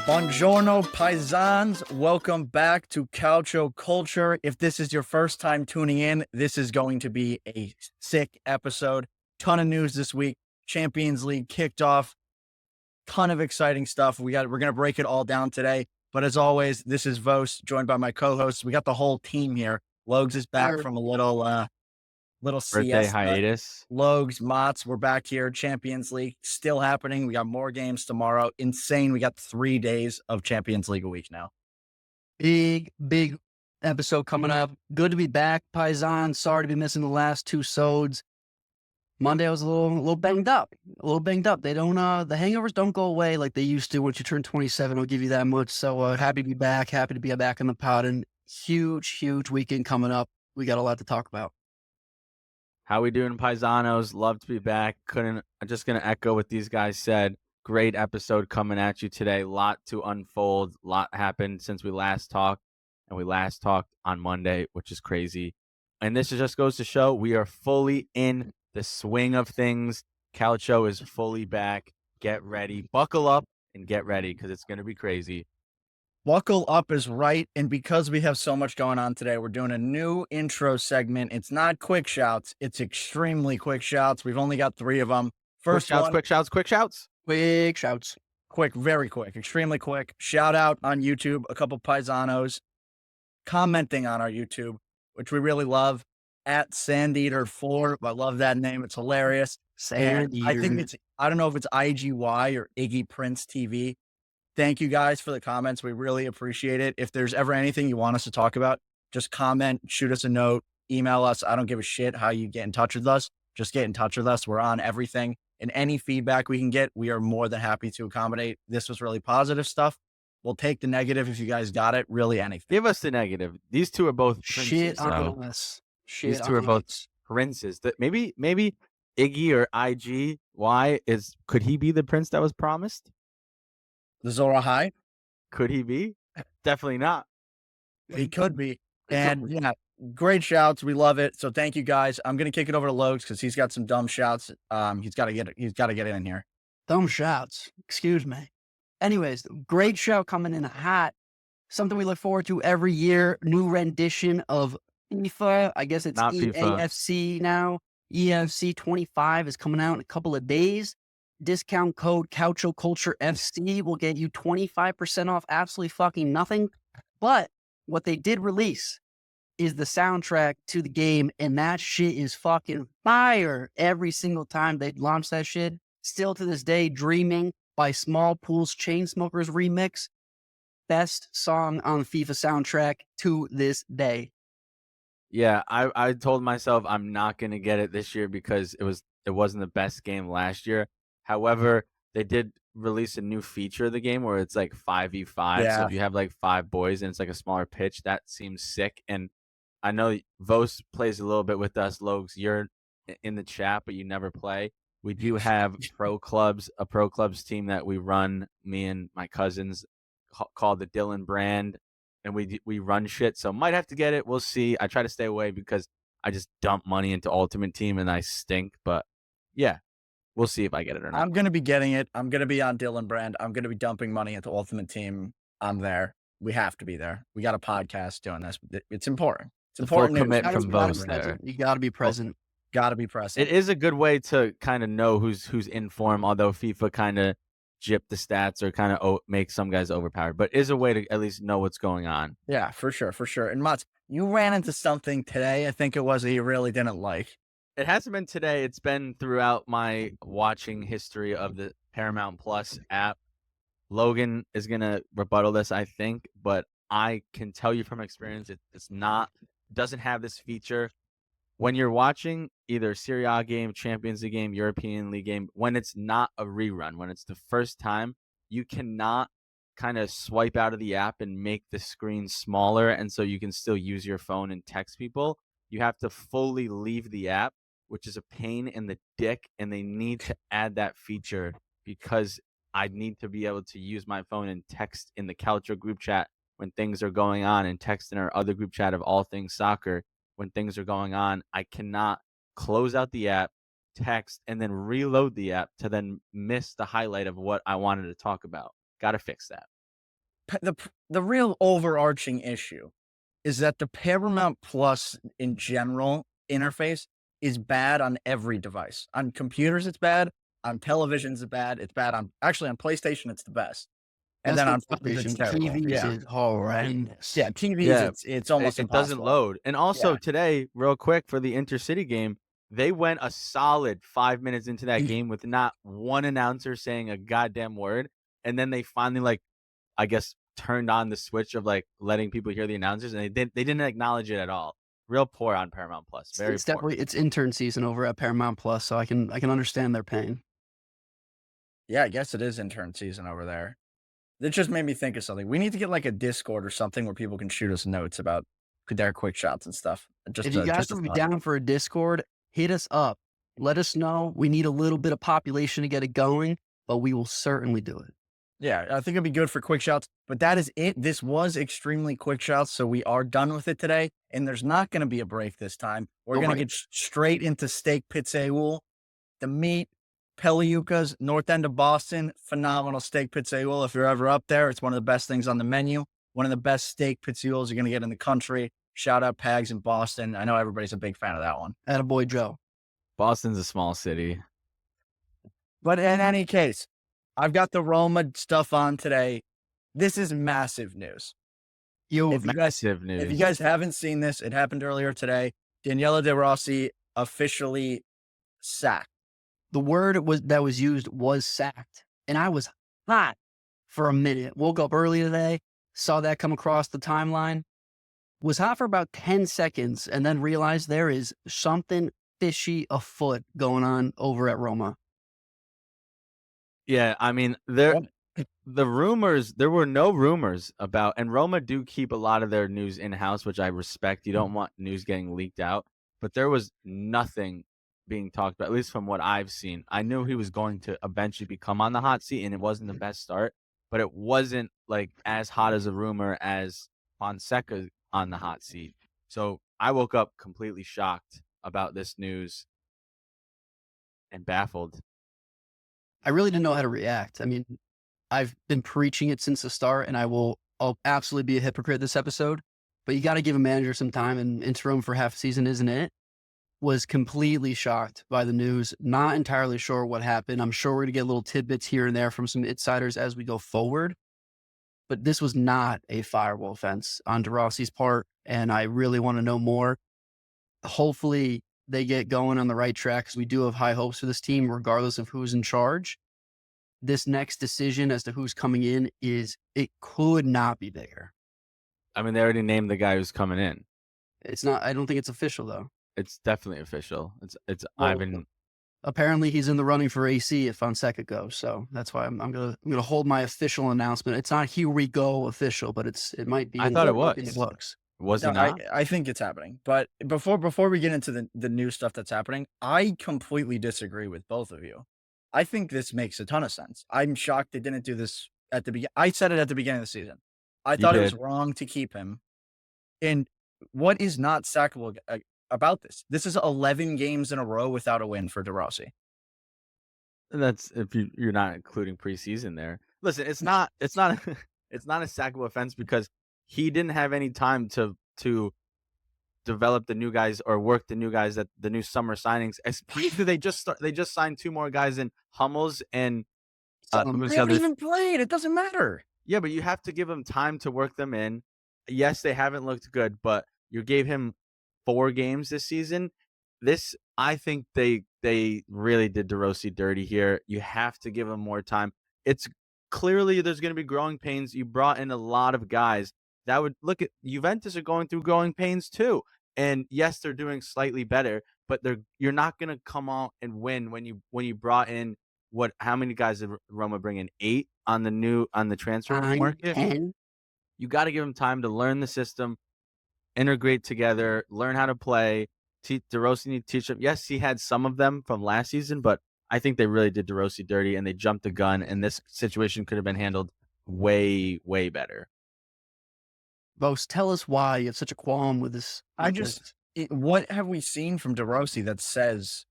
Buongiorno, paisans. Welcome back to Calcio Culture. If this is your first time tuning in, this is going to be a sick episode. Ton of news this week. Champions League kicked off. Ton of exciting stuff. We're going to break it all down today. But as always, this is Vos, joined by my co-hosts. We got the whole team here. Logs is back from a little Birthday siesta. hiatus. Logs, Motts, we're back here. Champions League still happening. We got more games tomorrow. Insane. We got 3 days of Champions League a week now. Big episode coming up. Good to be back, Paisan. Sorry to be missing the last 2 sods. Monday I was a little banged up. They don't the hangovers don't go away like they used to once you turn 27. I'll give you that much. So happy to be back. Happy to be back in the pod, and huge weekend coming up. We got a lot to talk about. How we doing, Paisanos? Love to be back. I'm just going to echo what these guys said. Great episode coming at you today. Lot to unfold. Lot happened since we last talked, and we last talked on Monday, which is crazy. And this just goes to show we are fully in the swing of things. Calcio is fully back. Get ready. Buckle up and get ready because it's going to be crazy. Buckle up is right. And because we have so much going on today, we're doing a new intro segment. It's not quick shouts. It's extremely quick shouts. We've only got 3 of them. First one, quick shouts. Quick shouts. Quick, very quick, extremely quick. Shout out on YouTube, a couple Paisanos commenting on our YouTube, which we really love. At Sandeater4. I love that name. It's hilarious. And I think I don't know if it's IGY or Iggy Prince TV. Thank you guys for the comments. We really appreciate it. If there's ever anything you want us to talk about, just comment, shoot us a note, email us. I don't give a shit how you get in touch with us. Just get in touch with us. We're on everything. And any feedback we can get, we are more than happy to accommodate. This was really positive stuff. We'll take the negative if you guys got it. Really anything. Give us the negative. These two are both princes, Shit on so us. these two are both princes. Maybe Iggy or IGY could he be the prince that was promised? The Zora High? Could he be? Definitely not. He could be. And yeah, great shouts. We love it. So thank you guys. I'm gonna kick it over to Logs because he's got some dumb shouts. He's gotta get in here. Dumb shouts. Excuse me. Anyways, great show coming in hot. Something we look forward to every year. New rendition of FIFA. I guess it's Not FIFA. EAFC now. EAFC 25 is coming out in a couple of days. Discount code Calcio Culture FC will get you 25% off absolutely fucking nothing. But what they did release is the soundtrack to the game, and that shit is fucking fire every single time they launch that shit. Still to this day, Dreaming by Small Pools Chainsmokers remix. Best song on the FIFA soundtrack to this day. Yeah, I told myself I'm not gonna get it this year because it wasn't the best game last year. However, they did release a new feature of the game where it's like 5v5. Yeah. So if you have like 5 boys and it's like a smaller pitch, that seems sick. And I know Vos plays a little bit with us. Logs, you're in the chat, but you never play. We do have a pro clubs team that we run, me and my cousins, called the Dylan brand. And we run shit. So might have to get it. We'll see. I try to stay away because I just dump money into Ultimate Team and I stink. But yeah. We'll see if I get it or not. I'm going to be getting it. I'm going to be on Dylan brand. I'm going to be dumping money into Ultimate Team. I'm there. We have to be there. We got a podcast doing this. It's important. It's important. Commit from Vos there. You got to be present. Got to be present. It is a good way to kind of know who's in form, although FIFA kind of gyp the stats or kind of make some guys overpowered. But is a way to at least know what's going on. Yeah, for sure. And Motts, you ran into something today, I think it was, that you really didn't like. It hasn't been today. It's been throughout my watching history of the Paramount Plus app. Logan is going to rebuttal this, I think, but I can tell you from experience, doesn't have this feature. When you're watching either Serie A game, Champions League game, European League game, when it's not a rerun, when it's the first time, you cannot kind of swipe out of the app and make the screen smaller, and so you can still use your phone and text people. You have to fully leave the app, which is a pain in the dick, and they need to add that feature because I need to be able to use my phone and text in the Calcio group chat when things are going on, and text in our other group chat of all things soccer when things are going on. I cannot close out the app, text, and then reload the app to then miss the highlight of what I wanted to talk about. Got to fix that. the real overarching issue is that the Paramount Plus in general interface is bad on every device. On computers, it's bad. On televisions, it's bad. It's bad on PlayStation, it's the best. And That's then the on phones, it's PlayStation. terrible. TVs Yeah. is horrendous. Yeah, TVs, Yeah, it's almost it doesn't impossible. load. And also Yeah. today, real quick for the intercity game, they went a solid 5 minutes into that game with not one announcer saying a goddamn word, and then they finally, like, I guess, turned on the switch of, like, letting people hear the announcers, and they didn't acknowledge it at all. Real poor on Paramount Plus, very It's poor. definitely it's intern season over at Paramount Plus, so I can understand their pain. Yeah, I guess it is intern season over there. It just made me think of something. We need to get like a Discord or something where people can shoot us notes about their quick shots and stuff. If you guys would be down for a Discord, hit us up. Let us know. We need a little bit of population to get it going, but we will certainly do it. Yeah, I think it'd be good for quick shots, but that is it. This was extremely quick shots, so we are done with it today, and there's not going to be a break this time. We're Don't going to worry. get straight into steak pizzaioli, the meat, Peliuca's, North End of Boston, phenomenal steak pizzaioli. If you're ever up there, it's one of the best things on the menu. One of the best steak pizzaiolis you're going to get in the country. Shout out Pags in Boston. I know everybody's a big fan of that one. Attaboy Joe. Boston's a small city. But in any case, I've got the Roma stuff on today. This is massive news. If you guys haven't seen this, it happened earlier today. Daniele De Rossi officially sacked. The word that was used was sacked, and I was hot for a minute. Woke up early today, saw that come across the timeline, was hot for about 10 seconds, and then realized there is something fishy afoot going on over at Roma. Yeah, I mean, the rumors, there were no rumors about, and Roma do keep a lot of their news in-house, which I respect. You don't want news getting leaked out, but there was nothing being talked about, at least from what I've seen. I knew he was going to eventually become on the hot seat, and it wasn't the best start, but it wasn't like as hot as a rumor as Fonseca on the hot seat. So I woke up completely shocked about this news and baffled. I really didn't know how to react. I mean, I've been preaching it since the start, and I'll absolutely be a hypocrite this episode, but you got to give a manager some time, and interim for half a season isn't it? Was completely shocked by the news. Not entirely sure what happened. I'm sure we're going to get little tidbits here and there from some insiders as we go forward, but this was not a firewall offense on De Rossi's part, and I really want to know more. Hopefully they get going on the right track, because we do have high hopes for this team, regardless of who's in charge. This next decision as to who's coming in it could not be bigger. I mean, they already named the guy who's coming in. It's not, I don't think it's official though. It's definitely official. It's Well, Ivan. Apparently he's in the running for AC if Fonseca goes. So that's why I'm gonna hold my official announcement. It's not here we go official, but it might be. I in thought the- it was. in the books. Was No, it not? I think it's happening. But before we get into the new stuff that's happening, I completely disagree with both of you. I think this makes a ton of sense. I'm shocked they didn't do this at the beginning. I said it at the beginning of the season. I You thought it was did. wrong to keep him. And what is not sackable about this? This is 11 games in a row without a win for De Rossi. That's if you're not including preseason there. Listen, it's not it's not a sackable offense because he didn't have any time to develop the new guys or work the new guys that the new summer signings. Especially they just signed 2 more guys in Hummels and So, who was They the haven't other? even played. It doesn't matter. Yeah, but you have to give them time to work them in. Yes, they haven't looked good, but you gave him 4 games this season. I think they really did De Rossi dirty here. You have to give him more time. It's clearly there's going to be growing pains. You brought in a lot of guys that would look at Juventus are going through growing pains too. And yes, they're doing slightly better, but you're not going to come out and win when you brought in how many guys did Roma bring in? 8 on the transfer 9, market. 10. You got to give him time to learn the system, integrate together, learn how to play. De Rossi need to teach him. Yes, he had some of them from last season, but I think they really did De Rossi dirty and they jumped the gun, and this situation could have been handled way, way better. Vos, tell us why you have such a qualm with this. What have we seen from De Rossi that says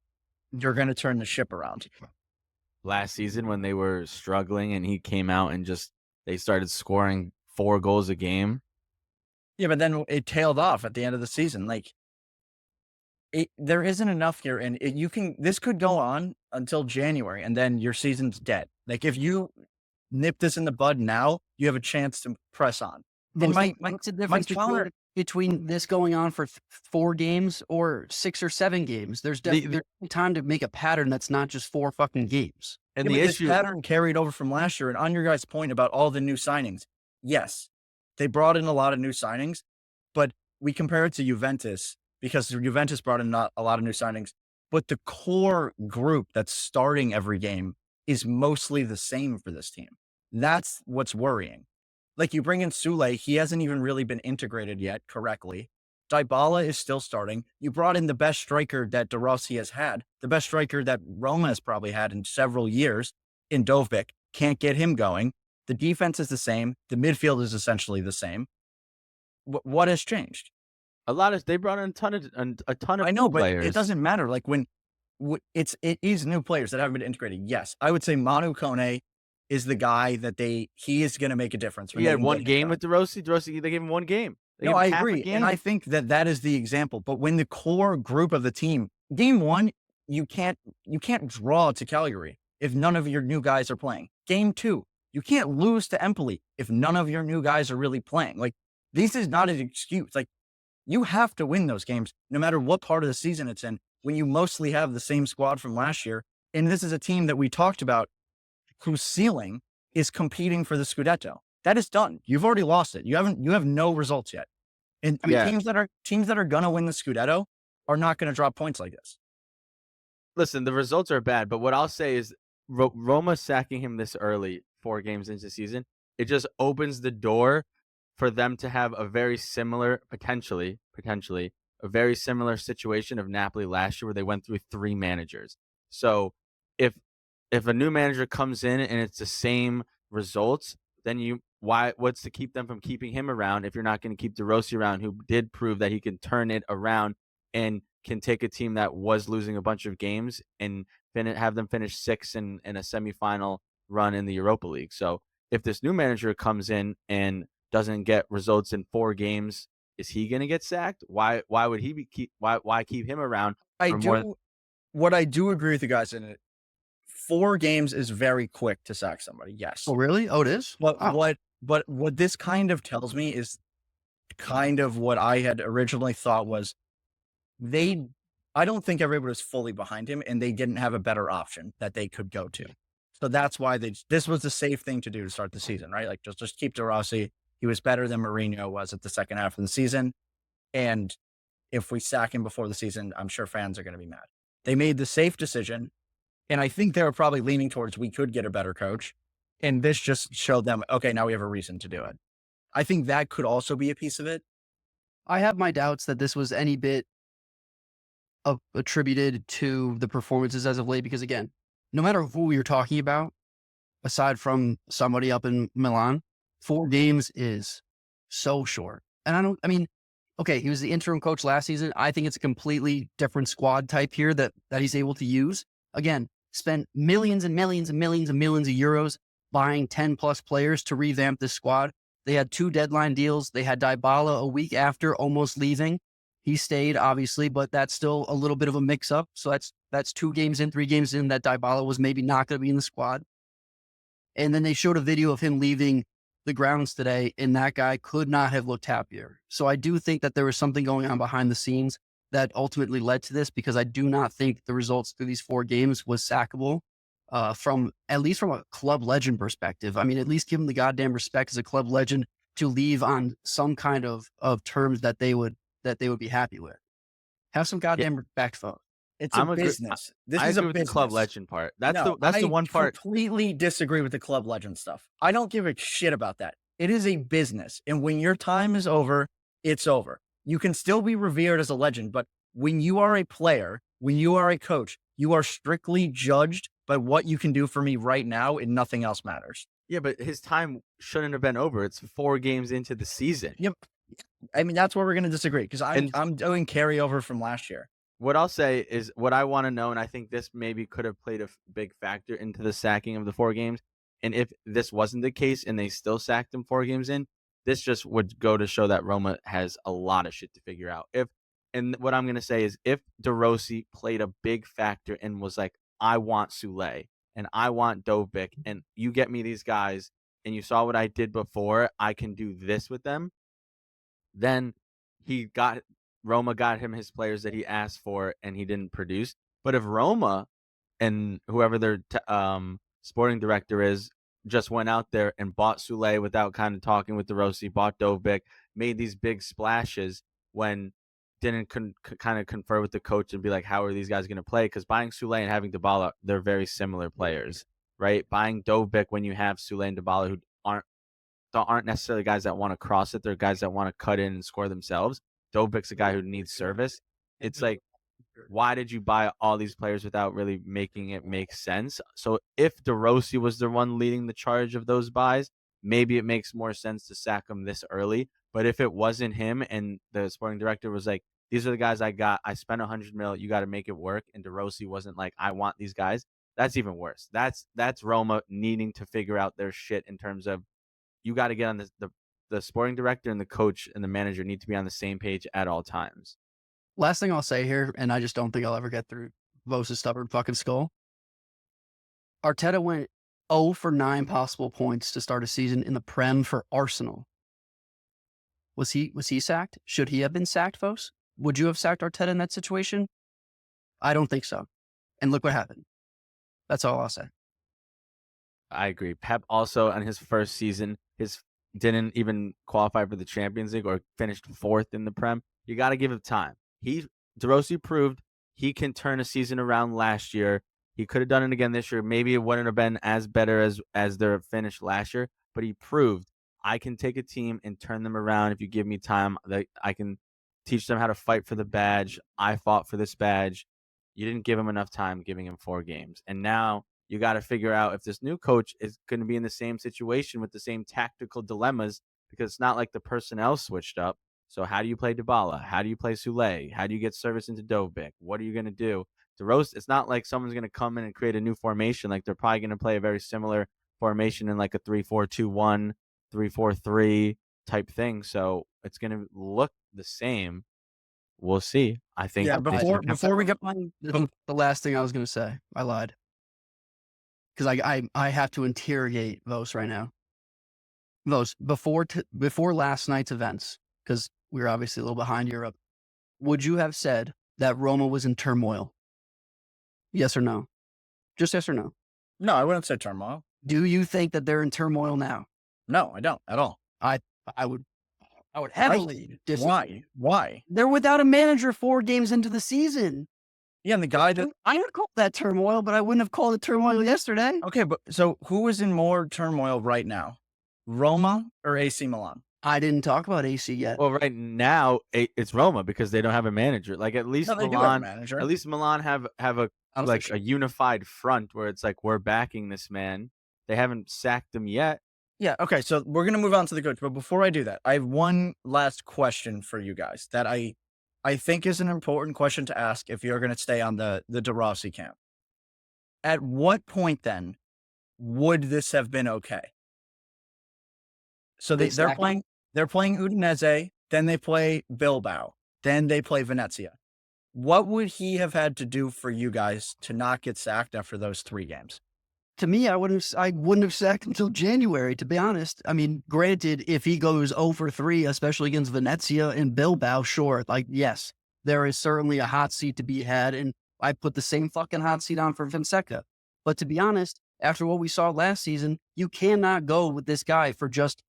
you're going to turn the ship around? Last season when they were struggling and he came out and they started scoring 4 goals a game. Yeah, but then it tailed off at the end of the season. Like, there isn't enough here, and this could go on until January, and then your season's dead. Like, if you nip this in the bud now, you have a chance to press on. And What's the difference between this going on for 4 games or 6 or 7 games? There's definitely time to make a pattern that's not just 4 fucking games. And Yeah, the but issue, this pattern carried over from last year. And on your guys' point about all the new signings, yes, they brought in a lot of new signings, but we compare it to Juventus because Juventus brought in not a lot of new signings, but the core group that's starting every game is mostly the same for this team. That's what's worrying. Like, you bring in Sule, he hasn't even really been integrated yet correctly. Dybala is still starting. You brought in the best striker that De Rossi has had, the best striker that Roma has probably had in several years in Dovbyk. Can't get him going. The defense is the same. The midfield is essentially the same. What has changed? they brought in a ton of I know, new but players. it doesn't matter. Like, it is new players that haven't been integrated. Yes, I would say Manu Kone is the guy that he is going to make a difference. He had 1 game with De Rossi. They gave him 1 game. No, I agree. And I think that is the example. But when the core group of the team, game 1, you can't draw to Calgary if none of your new guys are playing. Game 2, you can't lose to Empoli if none of your new guys are really playing. Like, this is not an excuse. Like, you have to win those games no matter what part of the season it's in when you mostly have the same squad from last year. And this is a team that we talked about whose ceiling is competing for the Scudetto. That is done. You've already lost it. You have no results yet. And I mean, teams that are gonna win the Scudetto are not gonna drop points like this. Listen, the results are bad, but what I'll say is Roma sacking him this early, 4 games into the season, it just opens the door for them to have a very similar, potentially, a very similar situation of Napoli last year where they went through 3 managers. So if a new manager comes in and it's the same results, then what's to keep them from keeping him around if you're not going to keep De Rossi around, who did prove that he can turn it around and can take a team that was losing a bunch of games and have them finish 6th in a semifinal run in the Europa League. So if this new manager comes in and doesn't get results in 4 games, is he going to get sacked? Why would he why keep him around? What I do agree with you guys in it. 4 games is very quick to sack somebody. Yes. Oh, really? Oh, it is? But what this kind of tells me is kind of what I had originally thought was I don't think everybody was fully behind him and they didn't have a better option that they could go to. So that's why this was the safe thing to do to start the season, right? Like, just keep De Rossi. He was better than Mourinho was at the second half of the season. And if we sack him before the season, I'm sure fans are going to be mad. They made the safe decision. And I think they were probably leaning towards we could get a better coach. And this just showed them, okay, now we have a reason to do it. I think that could also be a piece of it. I have my doubts that this was any bit attributed to the performances as of late, because again, no matter who you're talking about, aside from somebody up in Milan, 4 games is so short. And okay, he was the interim coach last season. I think it's a completely different squad type here that he's able to use. Again, spent millions and millions and millions and millions of euros buying 10 plus players to revamp this squad. They had 2 deadline deals. They had Dybala a week after almost leaving. He stayed, obviously, but that's still a little bit of a mix up. So that's 2 games in, 3 games in that Dybala was maybe not going to be in the squad. And then they showed a video of him leaving the grounds today, and that guy could not have looked happier. So I do think that there was something going on behind the scenes that ultimately led to this, because I do not think the results through these 4 games was sackable at least from a club legend perspective. I mean, at least give him the goddamn respect as a club legend to leave on some kind of terms that they would be happy with. Have some goddamn respect, folks. It's a business. This is a agree with business. The club legend part. That's the one part. I completely disagree with the club legend stuff. I don't give a shit about that. It is a business. And when your time is over, it's over. You can still be revered as a legend, but when you are a player, when you are a coach, you are strictly judged by what you can do for me right now, and nothing else matters. Yeah, but his time shouldn't have been over. It's 4 games into the season. Yep. I mean, that's where we're going to disagree, because I'm doing carryover from last year. What I'll say is what I want to know, and I think this maybe could have played a big factor into the sacking of the 4 games. And if this wasn't the case and they still sacked him 4 games in, this just would go to show that Roma has a lot of shit to figure out. And what I'm going to say is if De Rossi played a big factor and was like, I want Sule and I want Dovbyk and you get me these guys and you saw what I did before, I can do this with them, then Roma got him his players that he asked for and he didn't produce. But if Roma and whoever their sporting director is just went out there and bought Sule without kind of talking with De Rossi, bought Dovbyk, made these big splashes when didn't kind of confer with the coach and be like, how are these guys going to play? Because buying Sule and having Dybala, they're very similar players, right? Buying Dovbyk when you have Sule and Dybala who aren't necessarily guys that want to cross it. They're guys that want to cut in and score themselves. Dovbyk's a guy who needs service. It's like, why did you buy all these players without really making it make sense? So if De Rossi was the one leading the charge of those buys, maybe it makes more sense to sack him this early. But if it wasn't him and the sporting director was like, these are the guys I got, I spent $100 million, you got to make it work. And De Rossi wasn't like, I want these guys. That's even worse. That's Roma needing to figure out their shit in terms of you got to get on the sporting director and the coach and the manager need to be on the same page at all times. Last thing I'll say here, and I just don't think I'll ever get through Vos' stubborn fucking skull. Arteta went 0 for 9 possible points to start a season in the Prem for Arsenal. Was he sacked? Should he have been sacked, Vos? Would you have sacked Arteta in that situation? I don't think so. And look what happened. That's all I'll say. I agree. Pep also on his first season, didn't even qualify for the Champions League or finished 4th in the Prem. You got to give him time. De Rossi proved he can turn a season around last year. He could have done it again this year. Maybe it wouldn't have been as better as their finish last year, but he proved I can take a team and turn them around if you give me time. I can teach them how to fight for the badge. I fought for this badge. You didn't give him enough time, giving him 4 games. And now you got to figure out if this new coach is going to be in the same situation with the same tactical dilemmas, because it's not like the personnel switched up. So how do you play Dybala? How do you play Sule? How do you get service into Dovbyk? What are you going to do? De Rossi, it's not like someone's going to come in and create a new formation. Like they're probably going to play a very similar formation in like a 3-4-2-1, 3-4-3 type thing. So it's going to look the same. We'll see. I think. Yeah, before we get the last thing I was going to say, I lied. Because I have to interrogate Vos right now. Vos, before last night's events, because we were obviously a little behind Europe, would you have said that Roma was in turmoil? Yes or no? Just yes or no? No, I wouldn't say turmoil. Do you think that they're in turmoil now? No, I don't at all. I would heavily disagree. Why? They're without a manager 4 games into the season. Yeah, and the guy that I would call that turmoil, but I wouldn't have called it turmoil yesterday. Okay, but so who is in more turmoil right now? Roma or AC Milan? I didn't talk about AC yet. Well, right now it's Roma because they don't have a manager. Like at least No, they do have a Milan, manager. at least Milan have a unified front where it's like we're backing this man. They haven't sacked him yet. Yeah, okay, so we're going to move on to the coach, but before I do that, I have one last question for you guys that I think is an important question to ask if you're going to stay on the De Rossi camp. At what point then would this have been okay? So they're playing Udinese, then they play Bilbao, then they play Venezia. What would he have had to do for you guys to not get sacked after those 3 games? To me, I wouldn't have sacked until January, to be honest. I mean, granted, if he goes 0 for 3, especially against Venezia and Bilbao, sure, like, yes, there is certainly a hot seat to be had, and I put the same fucking hot seat on for Fonseca. But to be honest, after what we saw last season, you cannot go with this guy for just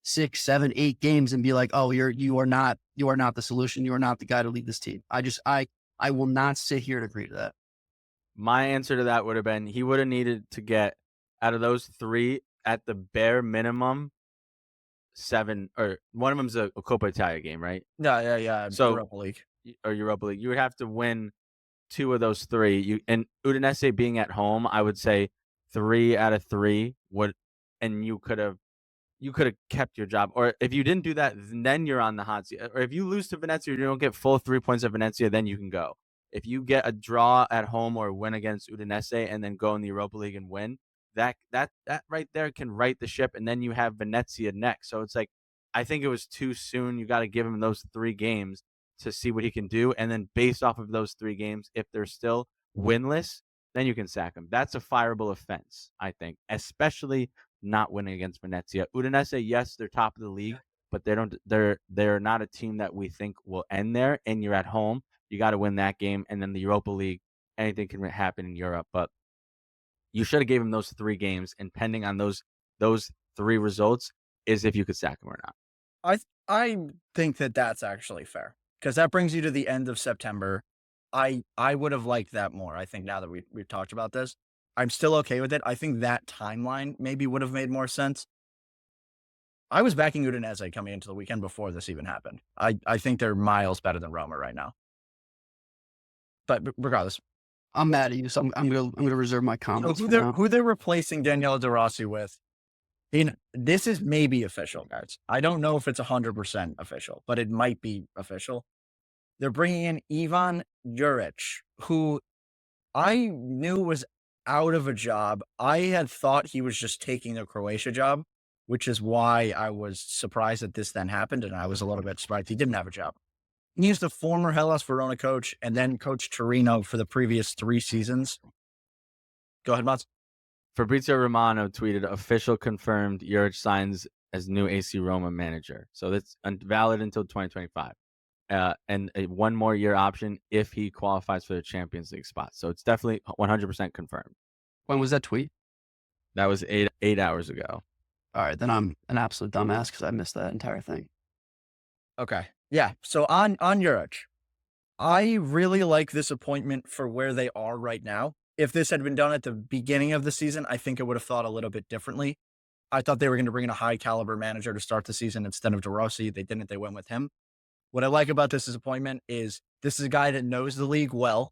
6, 7, 8 games and be like, oh, you are not the solution. You are not the guy to lead this team. I will not sit here and agree to that. My answer to that would have been he would have needed to get out of those 3 at the bare minimum 7, or one of them's a Coppa Italia game, right? Yeah. So Europa League. Or Europa League. You would have to win 2 of those 3. And Udinese being at home, I would say 3 out of 3 would, and you could have kept your job. Or if you didn't do that, then you're on the hot seat. Or if you lose to Venezia, you don't get full 3 points at Venezia, then you can go. If you get a draw at home or win against Udinese and then go in the Europa League and win, that right there can right the ship, and then you have Venezia next. So it's like I think it was too soon. You got to give him those 3 games to see what he can do. And then based off of those 3 games, if they're still winless, then you can sack him. That's a fireable offense, I think, especially not winning against Venezia. Udinese, yes, they're top of the league, but they're not a team that we think will end there. And you're at home. You got to win that game. And then the Europa League, anything can happen in Europe. But you should have gave him those 3 games, and pending on those 3 results is if you could sack him or not. I think that that's actually fair because that brings you to the end of September. I would have liked that more. I think now that we've talked about this, I'm still okay with it. I think that timeline maybe would have made more sense. I was backing Udinese coming into the weekend before this even happened. I think they're miles better than Roma right now. But regardless, I'm mad at you, so I'm gonna reserve my so comments for now. who they're replacing Daniele De Rossi with? This is maybe official, guys. I don't know if it's 100% official, but it might be official. They're bringing in Ivan Juric, who I knew was out of a job. I had thought he was just taking the Croatia job, which is why I was surprised that this then happened, and I was a little bit surprised he didn't have a job. He's the former Hellas Verona coach and then coached Torino for the previous 3 seasons. Go ahead, Motts. Fabrizio Romano tweeted, official confirmed Juric signs as new AC Roma manager. So that's valid until 2025. And a 1 more year option if he qualifies for the Champions League spot. So it's definitely 100% confirmed. When was that tweet? That was 8 hours ago. All right, then I'm an absolute dumbass because I missed that entire thing. Okay. Yeah. So on Juric, I really like this appointment for where they are right now. If this had been done at the beginning of the season, I think I would have thought a little bit differently. I thought they were going to bring in a high caliber manager to start the season instead of De Rossi. They didn't. They went with him. What I like about this appointment is this is a guy that knows the league well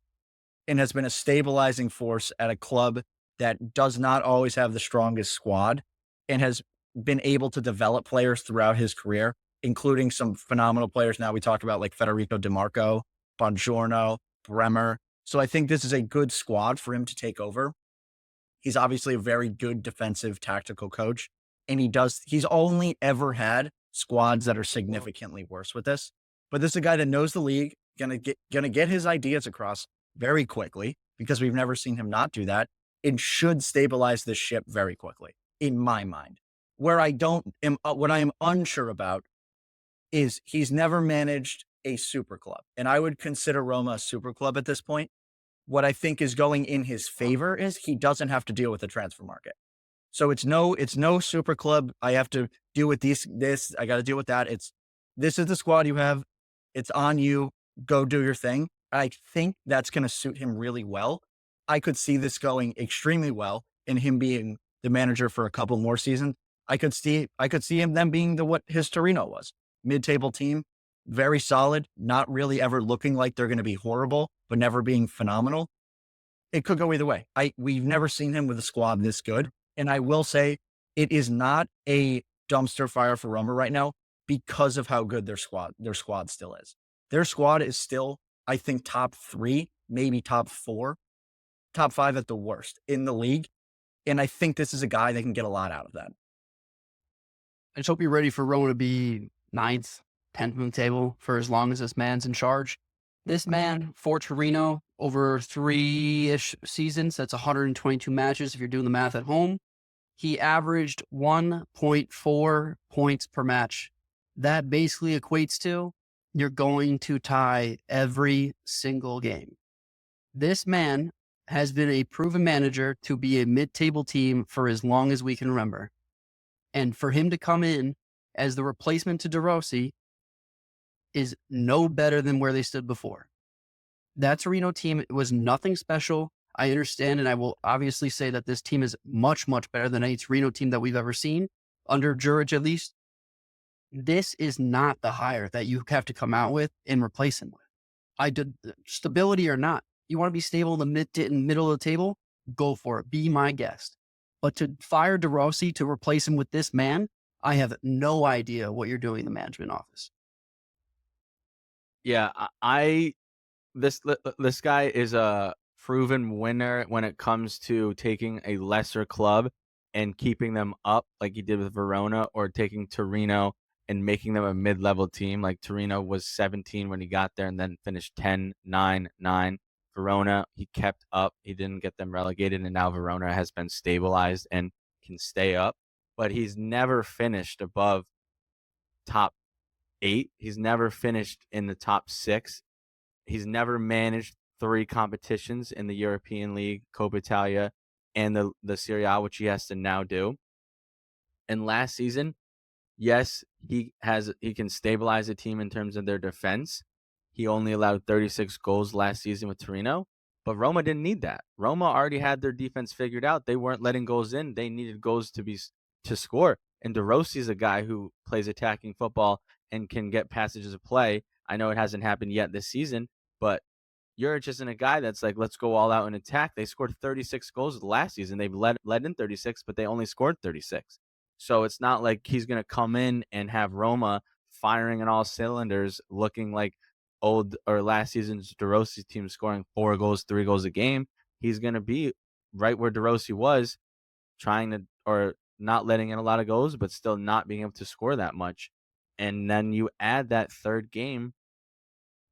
and has been a stabilizing force at a club that does not always have the strongest squad and has been able to develop players throughout his career, including some phenomenal players now we talked about like Federico DiMarco, Bongiorno, Bremer. So I think this is a good squad for him to take over. He's obviously a very good defensive tactical coach, and he's only ever had squads that are significantly worse with this. But this is a guy that knows the league, gonna get his ideas across very quickly because we've never seen him not do that, and should stabilize this ship very quickly, in my mind. What I am unsure about is he's never managed a super club, and I would consider Roma a super club at this point. What I think is going in his favor is he doesn't have to deal with the transfer market. So it's no super club. I have to deal with this. I got to deal with that. This is the squad you have. It's on you. Go do your thing. I think that's going to suit him really well. I could see this going extremely well and him being the manager for a couple more seasons. I could see him then being what his Torino was. Mid-table team, very solid, not really ever looking like they're going to be horrible, but never being phenomenal. It could go either way. We've never seen him with a squad this good. And I will say it is not a dumpster fire for Roma right now because of how good their squad still is. Their squad is still, I think, top 3, maybe top 4, top 5 at the worst in the league. And I think this is a guy that can get a lot out of that. I just hope you're ready for Roma to be 9th, 10th on the table for as long as this man's in charge. This man for Torino over 3-ish seasons, that's 122 matches if you're doing the math at home. He averaged 1.4 points per match. That basically equates to you're going to tie every single game. This man has been a proven manager to be a mid-table team for as long as we can remember. And for him to come in as the replacement to De Rossi is no better than where they stood before. That Torino team was nothing special. I understand, and I will obviously say that this team is much, much better than any Torino team that we've ever seen, under Juric at least. This is not the hire that you have to come out with and replace him with. Stability or not, you want to be stable in the middle of the table, go for it. Be my guest. But to fire De Rossi to replace him with this man, I have no idea what you're doing in the management office. Yeah, this guy is a proven winner when it comes to taking a lesser club and keeping them up like he did with Verona, or taking Torino and making them a mid-level team. Like Torino was 17 when he got there and then finished 10, 9, 9. Verona, he kept up. He didn't get them relegated, and now Verona has been stabilized and can stay up. But he's never finished above top 8. He's never finished in the top 6. He's never managed 3 competitions in the European League, Coppa Italia, and the Serie A, which he has to now do. And last season, yes, he can stabilize a team in terms of their defense. He only allowed 36 goals last season with Torino, but Roma didn't need that. Roma already had their defense figured out. They weren't letting goals in. They needed goals to score. And De Rossi is a guy who plays attacking football and can get passages of play. I know it hasn't happened yet this season, but Juric isn't a guy that's like, let's go all out and attack. They scored 36 goals last season. They've led in 36, but they only scored 36. So it's not like he's going to come in and have Roma firing on all cylinders, looking like old or last season's De Rossi team scoring 4 goals, 3 goals a game. He's going to be right where De Rossi was, trying to, or not letting in a lot of goals, but still not being able to score that much. And then you add that third game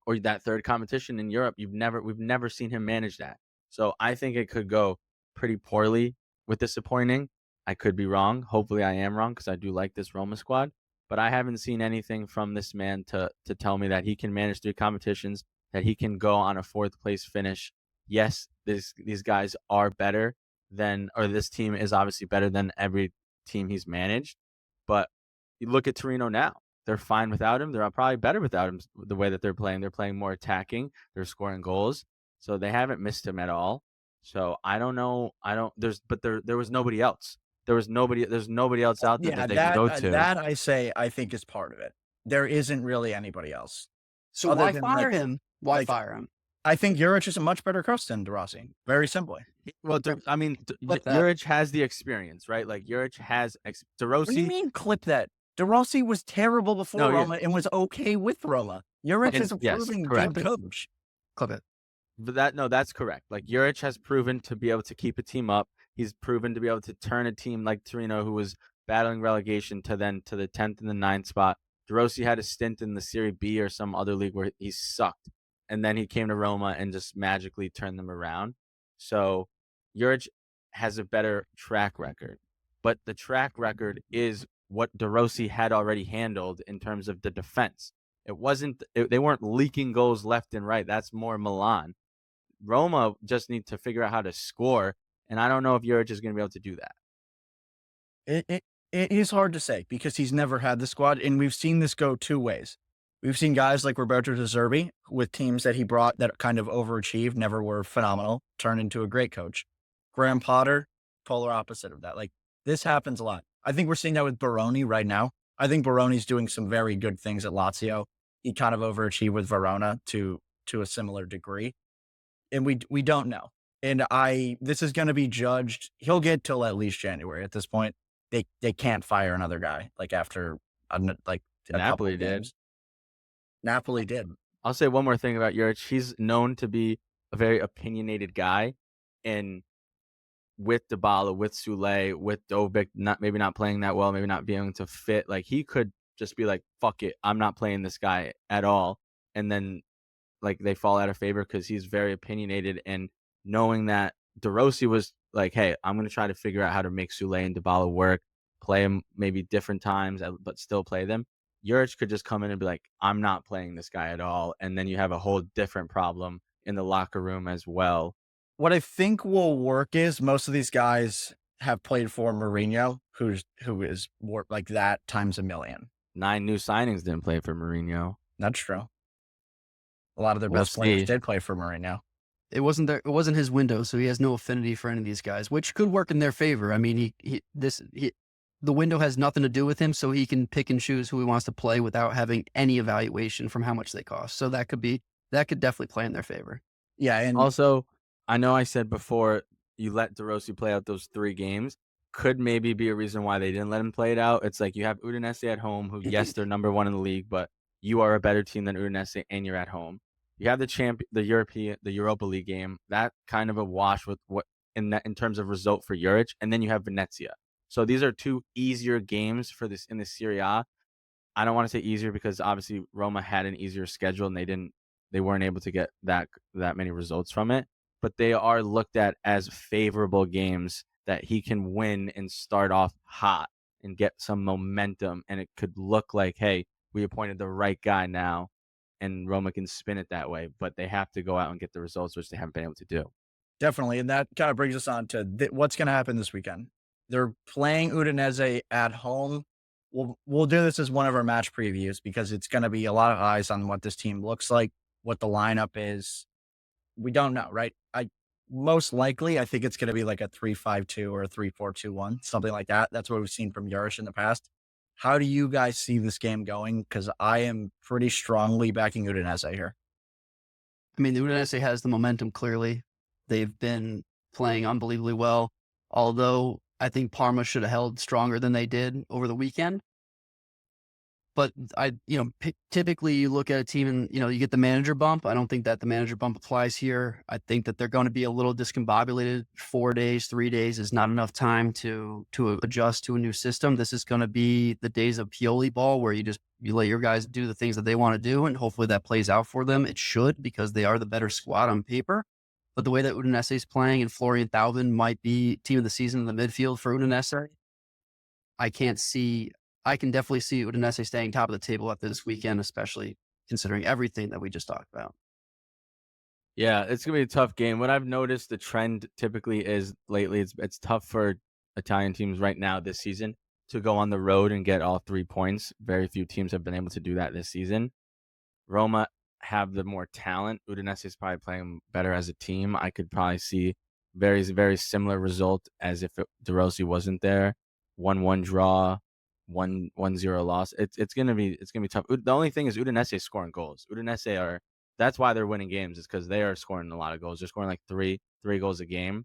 or that third competition in Europe, we've never seen him manage that. So I think it could go pretty poorly with disappointing. I could be wrong. Hopefully I am wrong because I do like this Roma squad. But I haven't seen anything from this man to tell me that he can manage 3 competitions, that he can go on a 4th place finish. Yes, these guys are better than, or this team is obviously better than every team he's managed. But you look at Torino now. They're fine without him. They're probably better without him the way that they're playing. They're playing more attacking. They're scoring goals. So they haven't missed him at all. So I don't know. There was nobody else. There's nobody else out there that they can go to. That I think is part of it. There isn't really anybody else. So why fire him? Why fire him? I think Juric is a much better coach than De Rossi. Very simply. Well, Juric has the experience, right? Like Juric has De Rossi. What do you mean clip that? De Rossi was terrible before Roma and was okay with Roma. Juric is a proven good coach. Clip it. But that's correct. Like Juric has proven to be able to keep a team up. He's proven to be able to turn a team like Torino, who was battling relegation, to the 10th and the 9th spot. De Rossi had a stint in the Serie B or some other league where he sucked. And then he came to Roma and just magically turned them around. So Juric has a better track record. But the track record is what De Rossi had already handled in terms of the defense. They weren't leaking goals left and right. That's more Milan. Roma just need to figure out how to score, and I don't know if Juric is going to be able to do that. It is hard to say because he's never had the squad, and we've seen this go 2 ways. We've seen guys like Roberto De Zerbi with teams that he brought that kind of overachieved, never were phenomenal, turn into a great coach. Graham Potter, polar opposite of that. Like, this happens a lot. I think we're seeing that with Baroni right now. I think Baroni's doing some very good things at Lazio. He kind of overachieved with Verona to a similar degree. And we don't know. And this is going to be judged. He'll get till at least January at this point. They can't fire another guy like after Napoli did. Napoli did. I'll say one more thing about Juric. He's known to be a very opinionated guy, and with Dybala, with Sule, with Dovic, maybe not playing that well, maybe not being able to fit. Like he could just be like, "Fuck it, I'm not playing this guy at all," and then like they fall out of favor because he's very opinionated. And knowing that De Rossi was like, "Hey, I'm going to try to figure out how to make Sule and Dybala work, play them maybe different times, but still play them." Juric could just come in and be like, "I'm not playing this guy at all," and then you have a whole different problem in the locker room as well. What I think will work is most of these guys have played for Mourinho, who is more like that times a million. 9 new signings didn't play for Mourinho. That's true. A lot of their best players did play for Mourinho. It wasn't his window, so he has no affinity for any of these guys, which could work in their favor. I mean, the window has nothing to do with him, so he can pick and choose who he wants to play without having any evaluation from how much they cost. So that could definitely play in their favor. Yeah, and also, I know I said before you let De Rossi play out those 3 games. Could maybe be a reason why they didn't let him play it out. It's like you have Udinese at home, who yes, they're number 1 in the league, but you are a better team than Udinese, and you're at home. You have the Europa League game. That kind of a wash with what in terms of result for Juric, and then you have Venezia. So these are 2 easier games for this in the Serie A. I don't want to say easier because obviously Roma had an easier schedule and they weren't able to get that many results from it. But they are looked at as favorable games that he can win and start off hot and get some momentum. And it could look like, hey, we appointed the right guy now, and Roma can spin it that way. But they have to go out and get the results, which they haven't been able to do. Definitely, and that kind of brings us on to what's going to happen this weekend. They're playing Udinese at home. We'll do this as one of our match previews because it's going to be a lot of eyes on what this team looks like, what the lineup is. We don't know, right? Most likely, I think it's going to be like a 3-5-2 or a 3-4-2-1, something like that. That's what we've seen from Juric in the past. How do you guys see this game going? Because I am pretty strongly backing Udinese here. I mean, the Udinese has the momentum clearly. They've been playing unbelievably well, although I think Parma should have held stronger than they did over the weekend. But typically you look at a team and, you get the manager bump. I don't think that the manager bump applies here. I think that they're going to be a little discombobulated. 4 days, 3 days is not enough time to adjust to a new system. This is going to be the days of Pioli ball where you let your guys do the things that they want to do. And hopefully that plays out for them. It should, because they are the better squad on paper. But the way that Udinese is playing and Florian Thauvin might be team of the season in the midfield for Udinese, I can definitely see Udinese staying top of the table after this weekend, especially considering everything that we just talked about. Yeah, it's gonna be a tough game. What I've noticed, the trend typically is lately, it's tough for Italian teams right now this season to go on the road and get all 3 points. Very few teams have been able to do that this season. Roma have the more talent. Udinese is probably playing better as a team. I could probably see very, very similar result as if De Rossi wasn't there. 1-1 draw, 1-0 loss. It's gonna be tough. The only thing is Udinese is scoring goals. That's why they're winning games, is because they are scoring a lot of goals. They're scoring like three goals a game.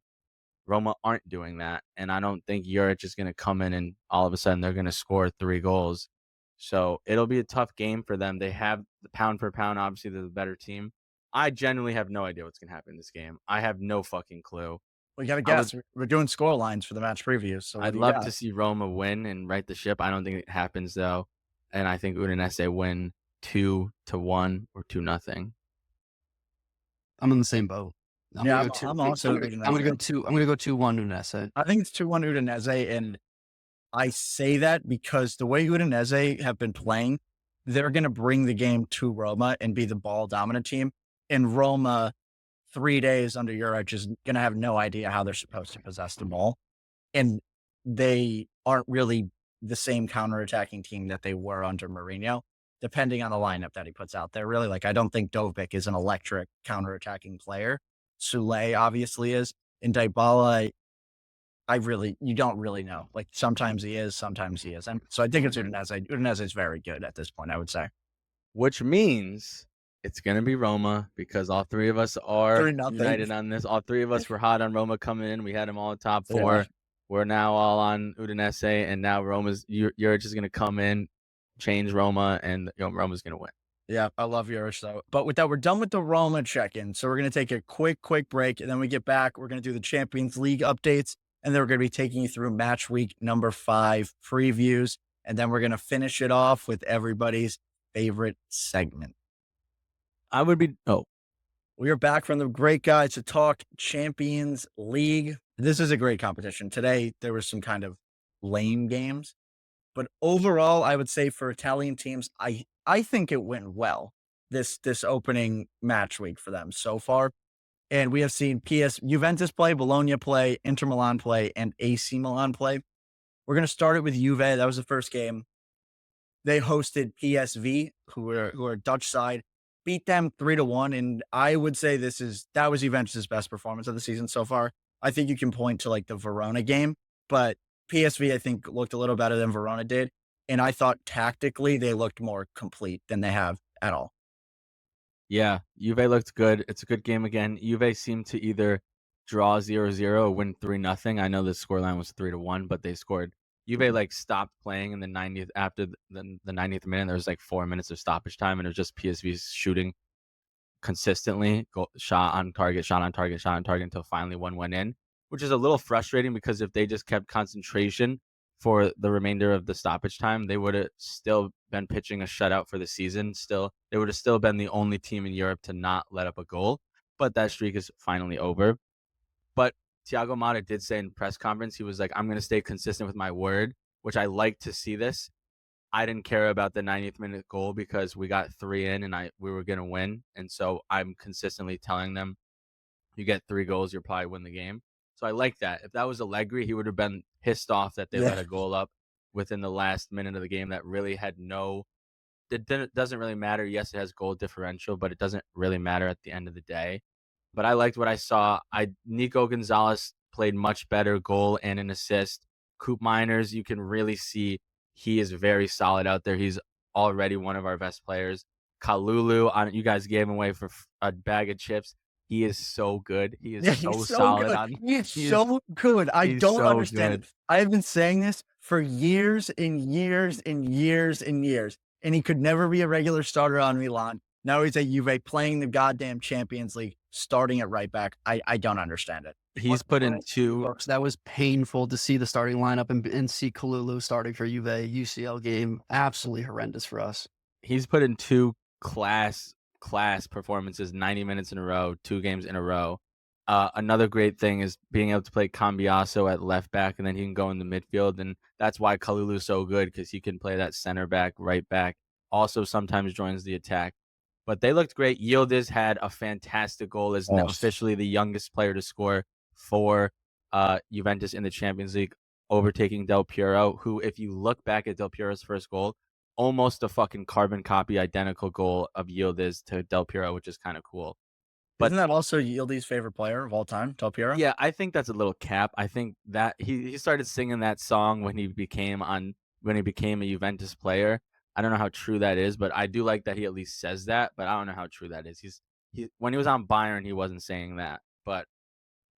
Roma aren't doing that, and I don't think Juric is gonna come in and all of a sudden they're gonna score 3 goals. So it'll be a tough game for them. They have the pound for pound. Obviously, they're the better team. I genuinely have no idea what's gonna happen in this game. I have no fucking clue. We got to guess. We're doing score lines for the match previews. So I'd love to see Roma win and right the ship. I don't think it happens though, and I think Udinese win 2-1 or 2-0. I'm in the same boat. I'm gonna go 2-1 Udinese. I think it's 2-1 Udinese, and I say that because the way Udinese have been playing, they're going to bring the game to Roma and be the ball dominant team. And Roma, 3 days under Juric, is going to have no idea how they're supposed to possess the ball. And they aren't really the same counterattacking team that they were under Mourinho, depending on the lineup that he puts out there. Really, I don't think Dovbyk is an electric counterattacking player. Sule obviously is. And Dybala, you don't really know. Sometimes he is, sometimes he isn't. So I think it's Udinese. Udinese is very good at this point, I would say. Which means it's going to be Roma, because all 3 of us are united on this. All 3 of us were hot on Roma coming in. We had them all top 4. Yeah. We're now all on Udinese, and now Juric is going to come in, change Roma, and Roma's going to win. Yeah, I love Juric though. But with that, we're done with the Roma check-in. So we're going to take a quick break, and then we get back. We're going to do the Champions League updates, and then we're going to be taking you through match week number 5 previews. And then we're going to finish it off with everybody's favorite segment. We are back from the great guys to talk Champions League. This is a great competition. Today, there were some kind of lame games. But overall, I would say for Italian teams, I think it went well, this opening match week for them so far. And we have seen Juventus play, Bologna play, Inter Milan play, and AC Milan play. We're going to start it with Juve. That was the first game. They hosted PSV, who are Dutch side, beat them 3-1. And I would say that was Juventus' best performance of the season so far. I think you can point to the Verona game, but PSV, I think, looked a little better than Verona did. And I thought tactically they looked more complete than they have at all. Yeah, Juve looked good. It's a good game again. Juve seemed to either draw 0-0 or win 3-0. I know the scoreline was 3-1, but they scored. Juve stopped playing in the 90th after the 90th minute. There was 4 minutes of stoppage time, and it was just PSV shooting consistently, shot on target until finally one went in, which is a little frustrating because if they just kept concentration for the remainder of the stoppage time, they would have still been pitching a shutout for the season. They would have still been the only team in Europe to not let up a goal. But that streak is finally over. But Thiago Motta did say in press conference, he was like, I'm going to stay consistent with my word, which I like to see this. I didn't care about the 90th minute goal because we got 3 in and we were going to win. And so I'm consistently telling them, you get 3 goals, you'll probably win the game. So I like that. If that was Allegri, he would have been pissed off that they let a goal up within the last minute of the game that really had it doesn't really matter. Yes, it has goal differential, but it doesn't really matter at the end of the day. But I liked what I saw. Nico Gonzalez played much better, goal and an assist. Coop Miners, you can really see he is very solid out there. He's already one of our best players. Kalulu, you guys gave him away for a bag of chips. He is so good. He is so solid. He's so good. I don't understand it. I have been saying this for years and years and years and years, and he could never be a regular starter on Milan. Now he's at Juve playing the goddamn Champions League, starting at right back. I don't understand it. He's put in 2. That was painful to see the starting lineup and see Kalulu starting for Juve UCL game. Absolutely horrendous for us. He's put in 2 class performances, 90 minutes in a row, 2 games in a row. Another great thing is being able to play Cambiaso at left back, and then he can go in the midfield, and that's why Kalulu is so good, because he can play that center back, right back, also sometimes joins the attack. But they looked great. Yildiz had a fantastic goal, is now officially the youngest player to score for Juventus in the Champions League, overtaking Del Piero, who, if you look back at Del Piero's first goal, almost a fucking carbon copy, identical goal of Yildiz to Del Piero, which is kind of cool. But isn't that also Yildiz's favorite player of all time, Del Piero? Yeah, I think that's a little cap. I think that he started singing that song when he became a Juventus player. I don't know how true that is, but I do like that he at least says that, but I don't know how true that is. He when he was on Bayern, he wasn't saying that. But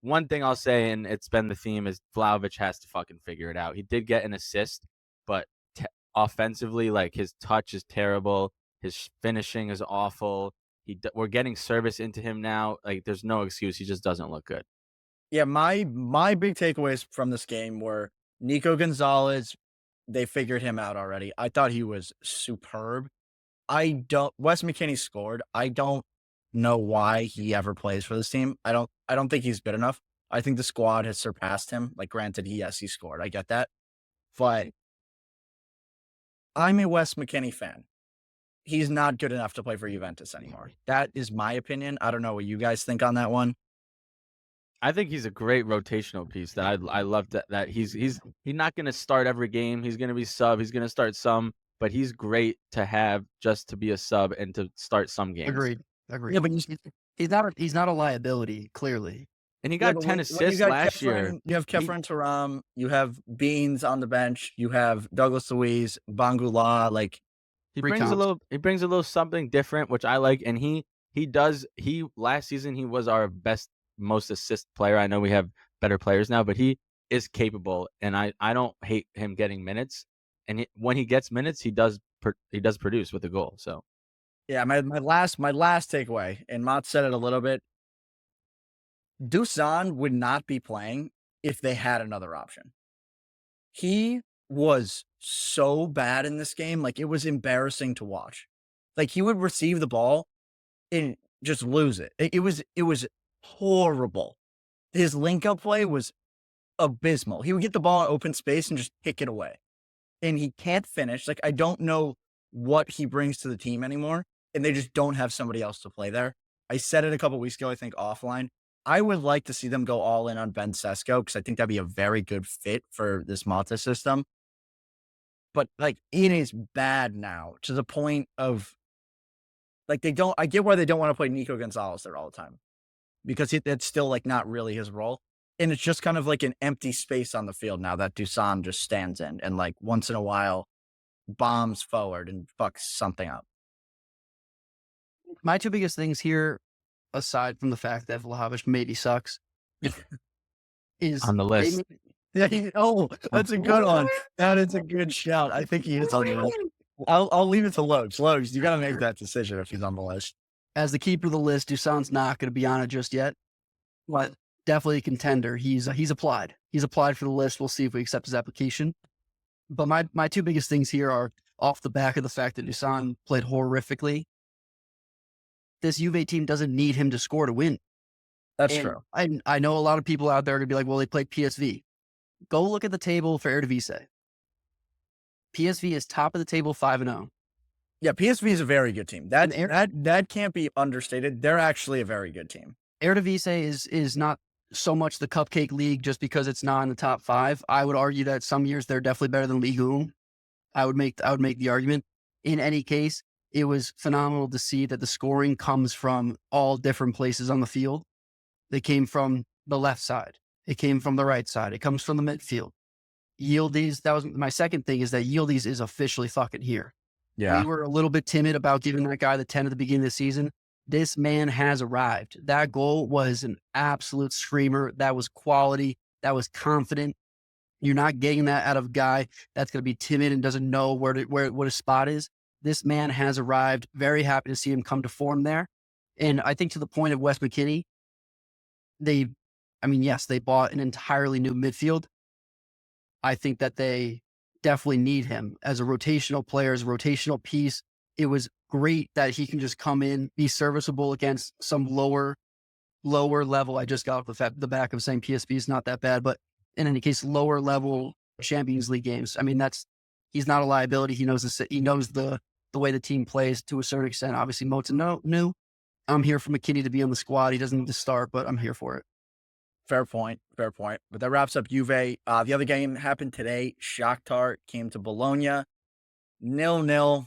one thing I'll say, and it's been the theme, is Vlahovic has to fucking figure it out. He did get an assist, but offensively, like, his touch is terrible. His finishing is awful. We're getting service into him now. Like, there's no excuse. He just doesn't look good. Yeah, my big takeaways from this game were Nico Gonzalez. They figured him out already. I thought he was superb. Wes McKennie scored. I don't know why he ever plays for this team. I don't think he's good enough. I think the squad has surpassed him. Like, granted, he scored. I get that. But I'm a Wes McKennie fan. He's not good enough to play for Juventus anymore. That is my opinion. I don't know what you guys think on that one. I think he's a great rotational piece. That I love that he's not going to start every game. He's going to be sub. He's going to start some, but he's great to have just to be a sub and to start some games. Agreed. Yeah, but he's not a liability, clearly. And he got 10 assists last year. You have Kefren Turam, you have Beans on the bench, you have Douglas Luiz, Bangula. Like, he brings a little something different, which I like. And he last season he was our most assist player. I know we have better players now, but he is capable, and I don't hate him getting minutes. And when he gets minutes, he does produce with a goal. So yeah, my last takeaway, and Mott said it a little bit. Dusan would not be playing if they had another option. He was so bad in this game, like, it was embarrassing to watch. Like, he would receive the ball and just lose it. It was horrible. His link-up play was abysmal. He would get the ball in open space and just kick it away. And he can't finish. Like, I don't know what he brings to the team anymore, and they just don't have somebody else to play there. I said it a couple weeks ago, I think, offline. I would like to see them go all in on Ben Sesko, because I think that'd be a very good fit for this Mata system. But, like, it is bad now to the point of, like, I get why they don't want to play Nico Gonzalez there all the time, because that's still, like, not really his role. And it's just kind of like an empty space on the field now that Dusan just stands in and, like, once in a while bombs forward and fucks something up. My 2 biggest things here, aside from the fact that Vlahovic maybe sucks, is on the list. That's a good one. That is a good shout. I think he is on the list. I'll leave it to Logs. Logs, you got to make that decision if he's on the list. As the keeper of the list, Dusan's not going to be on it just yet, but definitely a contender. He's applied. He's applied for the list. We'll see if we accept his application. But my two biggest things here are off the back of the fact that Dusan played horrifically. This Juve team doesn't need him to score to win. That's And true. I know a lot of people out there are going to be like, well, they played PSV. Go look at the table for Eredivisie. PSV is top of the table 5-0. Yeah, PSV is a very good team. That And that can't be understated. They're actually a very good team. Eredivisie is not so much the cupcake league just because it's not in the top 5. I would argue that some years they're definitely better than Ligue 1. I would make the argument. In any case, it was phenomenal to see that the scoring comes from all different places on the field. They came from the left side. It came from the right side. It comes from the midfield. Yildiz, that was my second thing, is that Yildiz is officially fucking here. Yeah. We were a little bit timid about giving that guy the 10 at the beginning of the season. This man has arrived. That goal was an absolute screamer. That was quality. That was confident. You're not getting that out of a guy that's going to be timid and doesn't know what his spot is. This man has arrived. Very happy to see him come to form there. And I think to the point of Wes McKinney, yes, they bought an entirely new midfield. I think that they definitely need him as a rotational player, as a rotational piece. It was great that he can just come in, be serviceable against some lower level. I just got off the back of saying PSV is not that bad, but in any case, lower level Champions League games. I mean, he's not a liability. He knows the way the team plays to a certain extent. Obviously, Motts new. I'm here for McKinney to be on the squad. He doesn't need to start, but I'm here for it. Fair point. But that wraps up Juve. The other game happened today. Shakhtar came to Bologna. 0-0.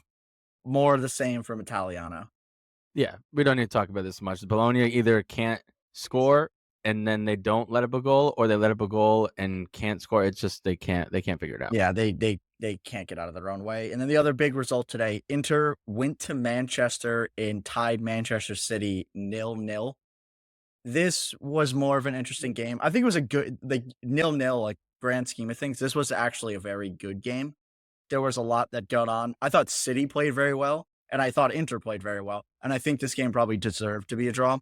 More of the same from Italiano. Yeah, we don't need to talk about this much. Bologna either can't score and then they don't let up a goal, or they let up a goal and can't score. It's just they can't figure it out. Yeah, they can't get out of their own way. And then the other big result today, Inter went to Manchester and tied Manchester City 0-0. This was more of an interesting game. I think it was a good 0-0, like grand scheme of things. This was actually a very good game. There was a lot that got on. I thought City played very well, and I thought Inter played very well. And I think this game probably deserved to be a draw.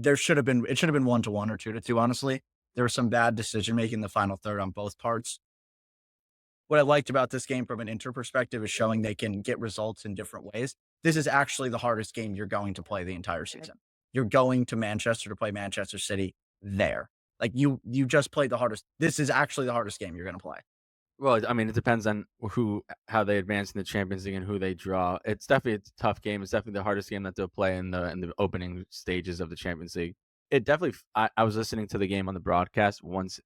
It should have been 1-1 or 2-2, honestly. There was some bad decision making in the final third on both parts. What I liked about this game from an Inter perspective is showing they can get results in different ways. This is actually the hardest game you're going to play the entire season. You're going to Manchester to play Manchester City there. Like you just played the hardest. This is actually the hardest game you're going to play. Well, I mean, it depends on how they advance in the Champions League and who they draw. It's definitely a tough game. It's definitely the hardest game that they'll play in the opening stages of the Champions League. It definitely. I was listening to the game on the broadcast once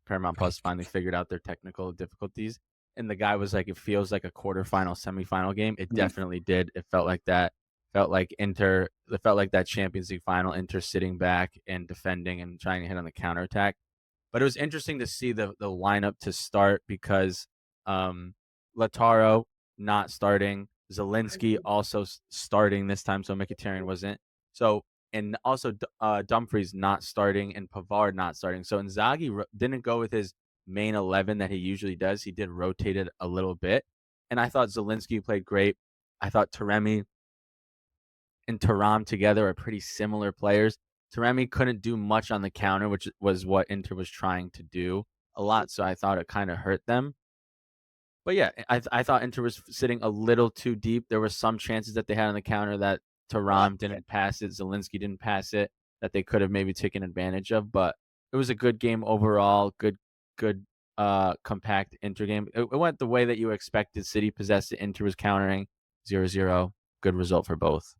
Paramount Plus finally figured out their technical difficulties, and the guy was like, "It feels like a quarterfinal, semifinal game." It definitely did. It felt like that. Felt like Inter. It felt like that Champions League final. Inter sitting back and defending and trying to hit on the counterattack. But it was interesting to see the lineup to start because Lautaro not starting, Zielinski also starting this time, so Mkhitaryan wasn't. So, and also Dumfries not starting and Pavard not starting. So Inzaghi didn't go with his main 11 that he usually does. He did rotate it a little bit. And I thought Zielinski played great. I thought Taremi and Thuram together are pretty similar players. Taremi couldn't do much on the counter, which was what Inter was trying to do a lot. So I thought it kind of hurt them. But yeah, I thought Inter was sitting a little too deep. There were some chances that they had on the counter that Thuram didn't pass it, Zielinski didn't pass it, that they could have maybe taken advantage of. But it was a good game overall. Good, compact Inter game. It went the way that you expected. City possessed it. Inter was countering 0-0. Good result for both.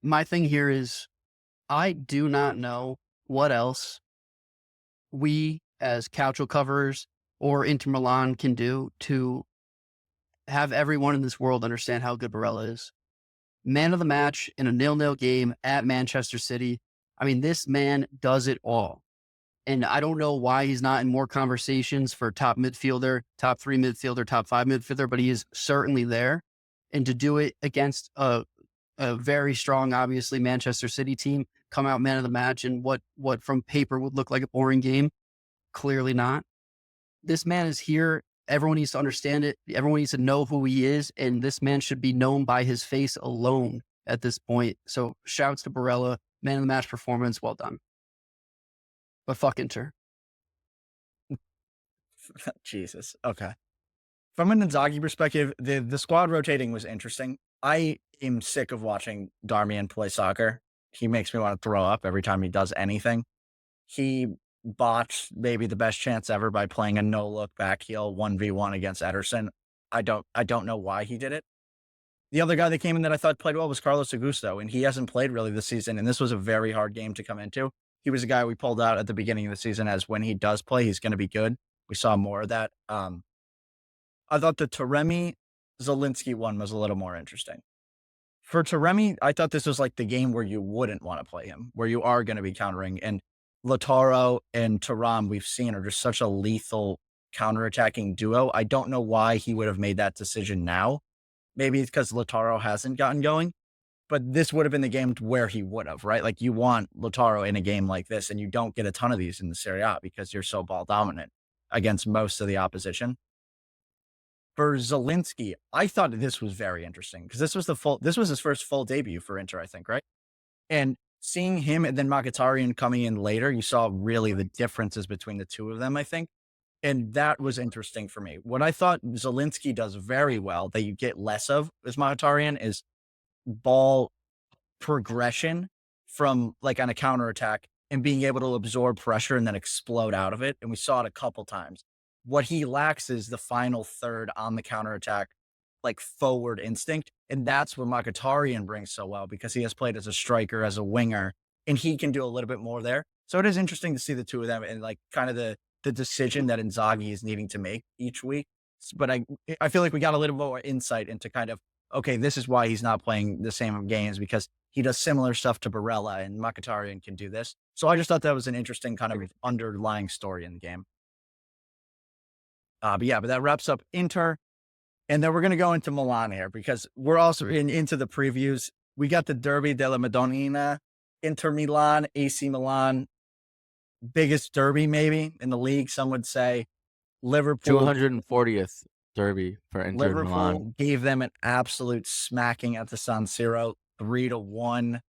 My thing here is I do not know what else we as Calcio coverers or Inter Milan can do to have everyone in this world understand how good Barella is. Man of the match in a 0-0 game at Manchester City. I mean, this man does it all. And I don't know why he's not in more conversations for top midfielder, top 3 midfielder, top 5 midfielder, but he is certainly there. And to do it against a very strong, obviously, Manchester City team, come out man of the match and what from paper would look like a boring game, clearly not. This man is here. Everyone needs to understand it. Everyone needs to know who he is. And this man should be known by his face alone at this point. So shouts to Barella, man of the match performance. Well done. But fuck Inter. Jesus. Okay. From an Inzaghi perspective, the squad rotating was interesting. I am sick of watching Darmian play soccer. He makes me want to throw up every time he does anything. He botched maybe the best chance ever by playing a no look back heel 1v1 against Ederson. I don't know why he did it. The other guy that came in that I thought played well was Carlos Augusto, and he hasn't played really this season. And this was a very hard game to come into. He was a guy we pulled out at the beginning of the season as when he does play, he's going to be good. We saw more of that. I thought the Taremi Zielinski one was a little more interesting. For Taremi, I thought this was like the game where you wouldn't want to play him, where you are going to be countering. And Lautaro and Thuram, we've seen, are just such a lethal counterattacking duo. I don't know why he would have made that decision now. Maybe it's because Lautaro hasn't gotten going, but this would have been the game where he would have, right? Like you want Lautaro in a game like this, and you don't get a ton of these in the Serie A because you're so ball dominant against most of the opposition. For Zielinski, I thought this was very interesting because this was his first full debut for Inter, I think, right? And seeing him and then Mkhitaryan coming in later, you saw really the differences between the two of them, I think. And that was interesting for me. What I thought Zielinski does very well that you get less of as Mkhitaryan is ball progression from like on a counterattack and being able to absorb pressure and then explode out of it. And we saw it a couple times. What he lacks is the final third on the counterattack, like forward instinct. And that's what Mkhitaryan brings so well because he has played as a striker, as a winger, and he can do a little bit more there. So it is interesting to see the two of them and like kind of the decision that Inzaghi is needing to make each week. But I feel like we got a little more insight into kind of, okay, this is why he's not playing the same games because he does similar stuff to Barella and Mkhitaryan can do this. So I just thought that was an interesting kind of underlying story in the game. But that wraps up Inter. And then we're going to go into Milan here because we're also into the previews. We got the Derby della Madonnina, Inter Milan, AC Milan, biggest derby maybe in the league, some would say. Liverpool 240th derby for Inter Liverpool Milan. gave them an absolute smacking at the San Siro, 3-1.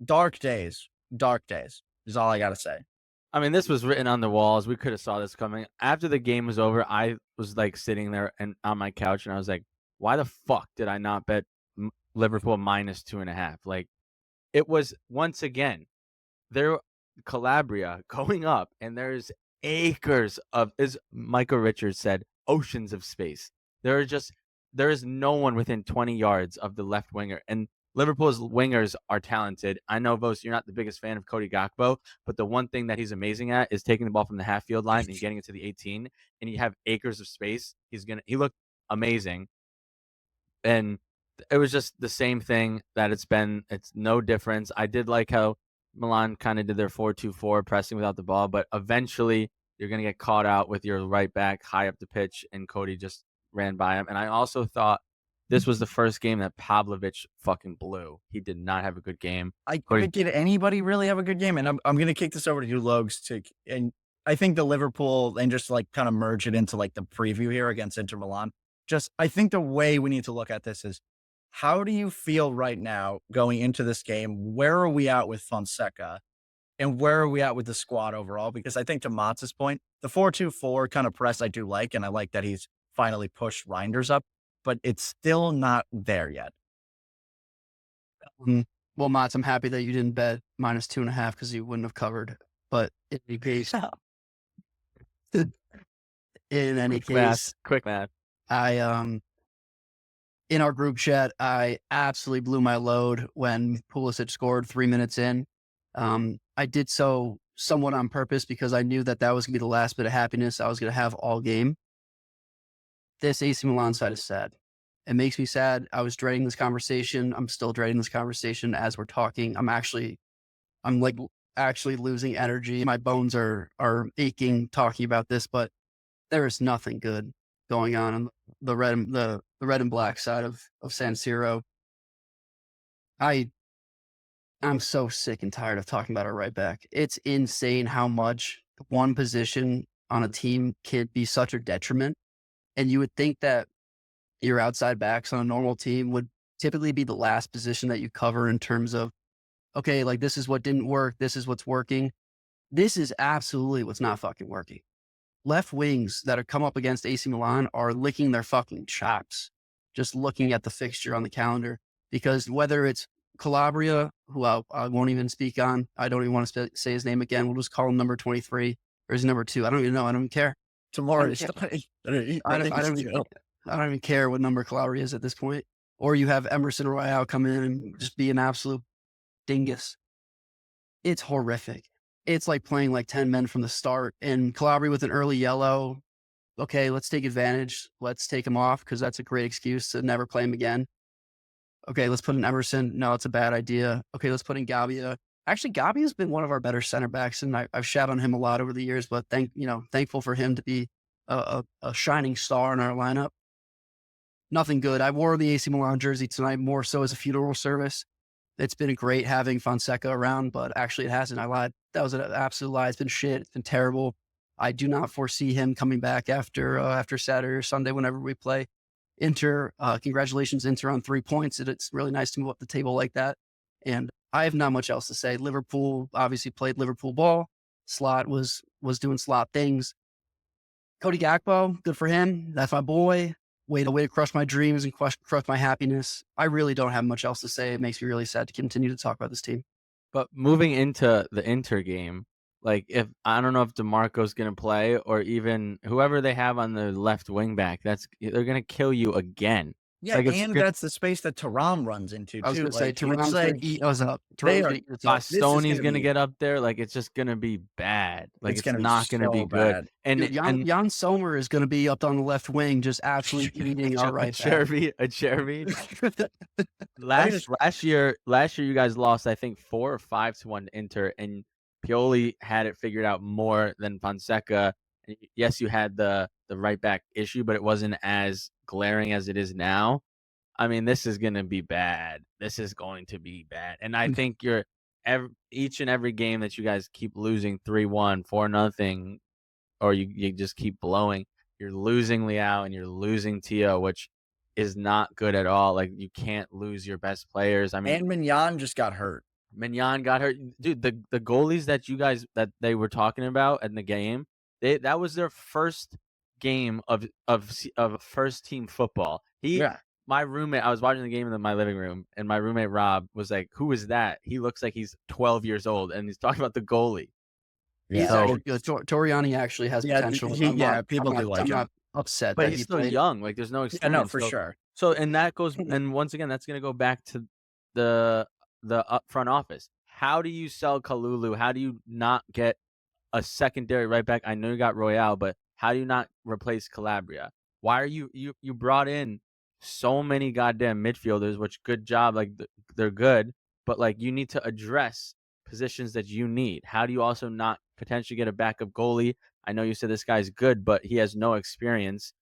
Dark days is all I got to say. I mean, this was written on the walls. We could have saw this coming. After the game was over, I was like sitting there and on my couch, and I was like, "Why the fuck did I not bet Liverpool minus 2.5?" Like, it was once again, there Calabria going up, and there's acres of, as Michael Richards said, oceans of space. There is no one within 20 yards of the left winger, and Liverpool's wingers are talented. I know, Vos, you're not the biggest fan of Cody Gakpo, but the one thing that he's amazing at is taking the ball from the half field line and getting it to the 18, and you have acres of space. He looked amazing. And it was just the same thing that it's no difference. I did like how Milan kind of did their 4-2-4 pressing without the ball, but eventually you're going to get caught out with your right back high up the pitch, and Cody just ran by him. And I also thought this was the first game that Pavlovic fucking blew. He did not have a good game. Did anybody really have a good game? And I'm going to kick this over to you, Logs, and I think the Liverpool, and just like kind of merge it into like the preview here against Inter Milan. I think the way we need to look at this is, how do you feel right now going into this game? Where are we at with Fonseca? And where are we at with the squad overall? Because I think to Motts' point, the 4-2-4 kind of press I do like, and I like that he's finally pushed Reinders up, but it's still not there yet. Well, Motts, I'm happy that you didn't bet minus 2.5 because you wouldn't have covered. But in any case, quick math. In our group chat, I absolutely blew my load when Pulisic scored 3 minutes in. I did so somewhat on purpose because I knew that was going to be the last bit of happiness I was going to have all game. This AC Milan side is sad. It makes me sad. I was dreading this conversation. I'm still dreading this conversation as we're talking. I'm actually losing energy. My bones are aching talking about this, but there is nothing good going on the red and black side of San Siro. I'm so sick and tired of talking about our right back. It's insane how much one position on a team can be such a detriment. And you would think that your outside backs on a normal team would typically be the last position that you cover in terms of, okay, like this is what didn't work. This is what's working. This is absolutely what's not fucking working. left wings that are come up against AC Milan are licking their fucking chops just looking at the fixture on the calendar, because whether it's Calabria, who I won't even speak on, I don't even want to say his name again. We'll just call him number 23 or is number 2. I don't even know. I don't even care. Tomorrow I don't even care what number Calabria is at this point. Or you have Emerson Royale come in and just be an absolute dingus. It's horrific. It's like playing like 10 men from the start, and Calabria with an early yellow. Okay, let's take advantage. Let's take him off because that's a great excuse to never play him again. Okay, let's put in Emerson. No, it's a bad idea. Okay, let's put in Gabbia. Actually, Gabbia has been one of our better center backs, and I've shat on him a lot over the years, but thankful for him to be a shining star in our lineup. Nothing good. I wore the AC Milan jersey tonight more so as a funeral service. It's been great having Fonseca around, but actually it hasn't. I lied. That was an absolute lie. It's been shit. It's been terrible. I do not foresee him coming back after Saturday or Sunday whenever we play Inter. Congratulations, Inter, on 3 points. It's really nice to move up the table like that. And I have not much else to say. Liverpool obviously played Liverpool ball. Slot was doing slot things. Cody Gakpo, good for him. That's my boy. Way to crush my dreams and crush my happiness. I really don't have much else to say. It makes me really sad to continue to talk about this team. But moving into the Inter game, like if I don't know if DeMarco's gonna play or even whoever they have on the left wing back, they're gonna kill you again. Yeah, Like, and that's the space that Thuram runs into too. I was going to say Thuram's like, going to eat us up. Bastoni's gonna get up there. Like it's just gonna be bad. Like it's not gonna be good. And Jan Sommer is going to be up on the left wing, just absolutely eating our right back. Cherby. Last year, you guys lost, I think 4 or 5-1 to Inter, and Pioli had it figured out more than Fonseca. Yes, you had the right back issue, but it wasn't as glaring as it is now. I mean, this is going to be bad. And I think each and every game that you guys keep losing 3-1, 4-0, or you just keep blowing, you're losing Leao and you're losing Tio, which is not good at all. Like you can't lose your best players. I mean, and Mignon just got hurt. Mignon got hurt. Dude, the goalies that they were talking about in the game, that was their first game of first team football. My roommate, I was watching the game in my living room, and my roommate Rob was like, "Who is that? He looks like he's 12 years old," and he's talking about the goalie. Yeah, so, Toriani actually has potential. People do like him. I'm not upset, but he's still young. Like there's no experience. Yeah, no, for sure. So and that goes, and once again, that's gonna go back to the front office. How do you sell Kalulu? How do you not get a secondary right back? I know you got Royale, but how do you not replace Calabria? Why are you brought in so many goddamn midfielders, which good job, like they're good, but like you need to address positions that you need. How do you also not potentially get a backup goalie? I know you said this guy's good, but he has no experience.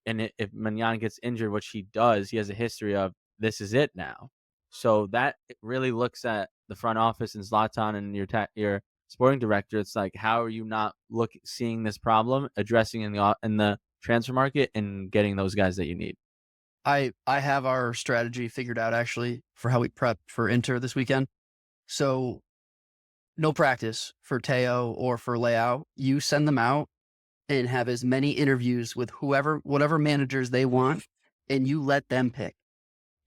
And if Mignon gets injured, which he does, he has a history of, this is it now. So that really looks at the front office and Zlatan and your sporting director. It's like, how are you not seeing this problem, addressing in the transfer market, and getting those guys that you need? I have our strategy figured out actually for how we prep for Inter this weekend. So no practice for Teo or for Leao. You send them out and have as many interviews with whatever managers they want, and you let them pick.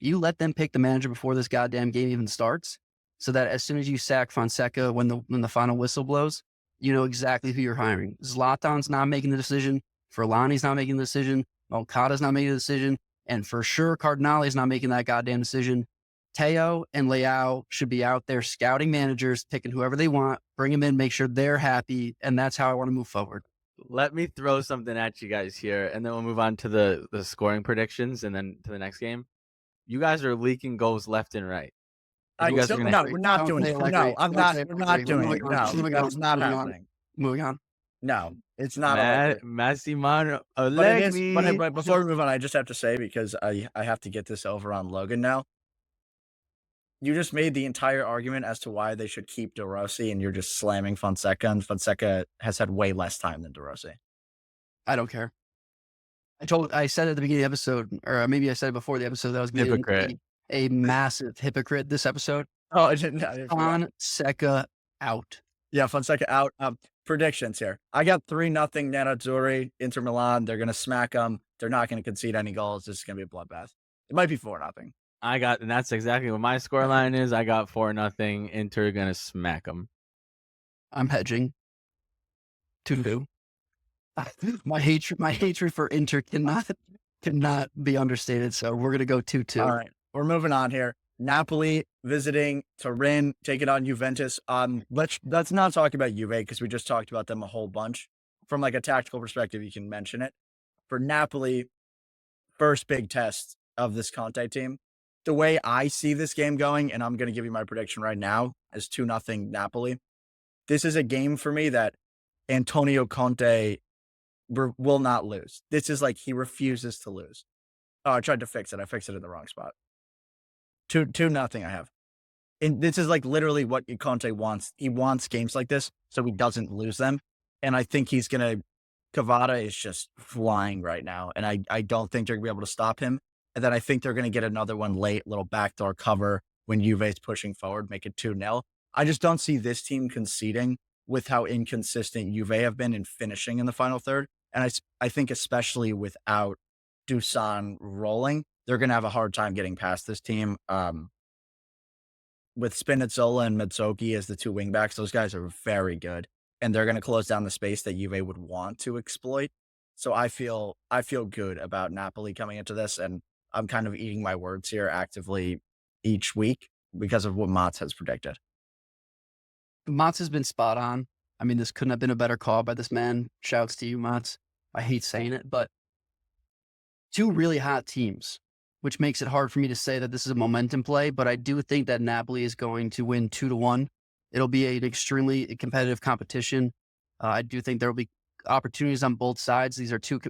You let them pick the manager before this goddamn game even starts, so that as soon as you sack Fonseca when the final whistle blows, you know exactly who you're hiring. Zlatan's not making the decision. Furlani's not making the decision. Okada's not making the decision. And for sure, Cardinale's not making that goddamn decision. Teo and Leao should be out there scouting managers, picking whoever they want, bring them in, make sure they're happy. And that's how I want to move forward. Let me throw something at you guys here, and then we'll move on to the scoring predictions and then to the next game. You guys are leaking goals left and right. We're not doing it. No, I'm not. We're not doing it. No, that's not happening. Moving on. No, it's not. Massimano Allegri. But before we move on, I just have to say, because I have to get this over on Logan now. You just made the entire argument as to why they should keep De Rossi, and you're just slamming Fonseca, and Fonseca has had way less time than De Rossi. I don't care. I said at the beginning of the episode, or maybe I said it before the episode, that I was going to be a massive hypocrite this episode. Oh, I didn't. Fonseca out. Yeah, Fonseca out. predictions here. I got 3-0 Nerazzurri, Inter Milan. They're gonna smack them. They're not gonna concede any goals. This is gonna be a bloodbath. It might be 4-0. And that's exactly what my scoreline is. I got 4-0. Inter gonna smack them. I'm hedging. 2-2. My hatred for Inter cannot be understated. So we're gonna go 2-2. All right, we're moving on here. Napoli visiting Turin, taking on Juventus. Let's not talk about Juve because we just talked about them a whole bunch. From like a tactical perspective, you can mention it. For Napoli, first big test of this Conte team. The way I see this game going, and I'm going to give you my prediction right now, is 2-0 Napoli. This is a game for me that Antonio Conte will not lose. This is like he refuses to lose. Oh, I tried to fix it. I fixed it in the wrong spot. 2-0 I have. And this is like literally what Conte wants. He wants games like this so he doesn't lose them. And I think he's going to, Cavada is just flying right now. And I don't think they're going to be able to stop him. And then I think they're going to get another one late, little backdoor cover when Juve's pushing forward, make it 2-0. I just don't see this team conceding with how inconsistent Juve have been in finishing in the final third. And I think especially without Dusan rolling, they're going to have a hard time getting past this team. With Spinazzola and Mazzocchi as the two wingbacks, those guys are very good. And they're going to close down the space that Juve would want to exploit. So I feel good about Napoli coming into this, and I'm kind of eating my words here actively each week because of what Motts has predicted. Motts has been spot on. I mean, this couldn't have been a better call by this man. Shouts to you, Motts. I hate saying it, but two really hot teams, which makes it hard for me to say that this is a momentum play, but I do think that Napoli is going to win 2-1. It'll be an extremely competitive competition. I do think there will be opportunities on both sides. These are two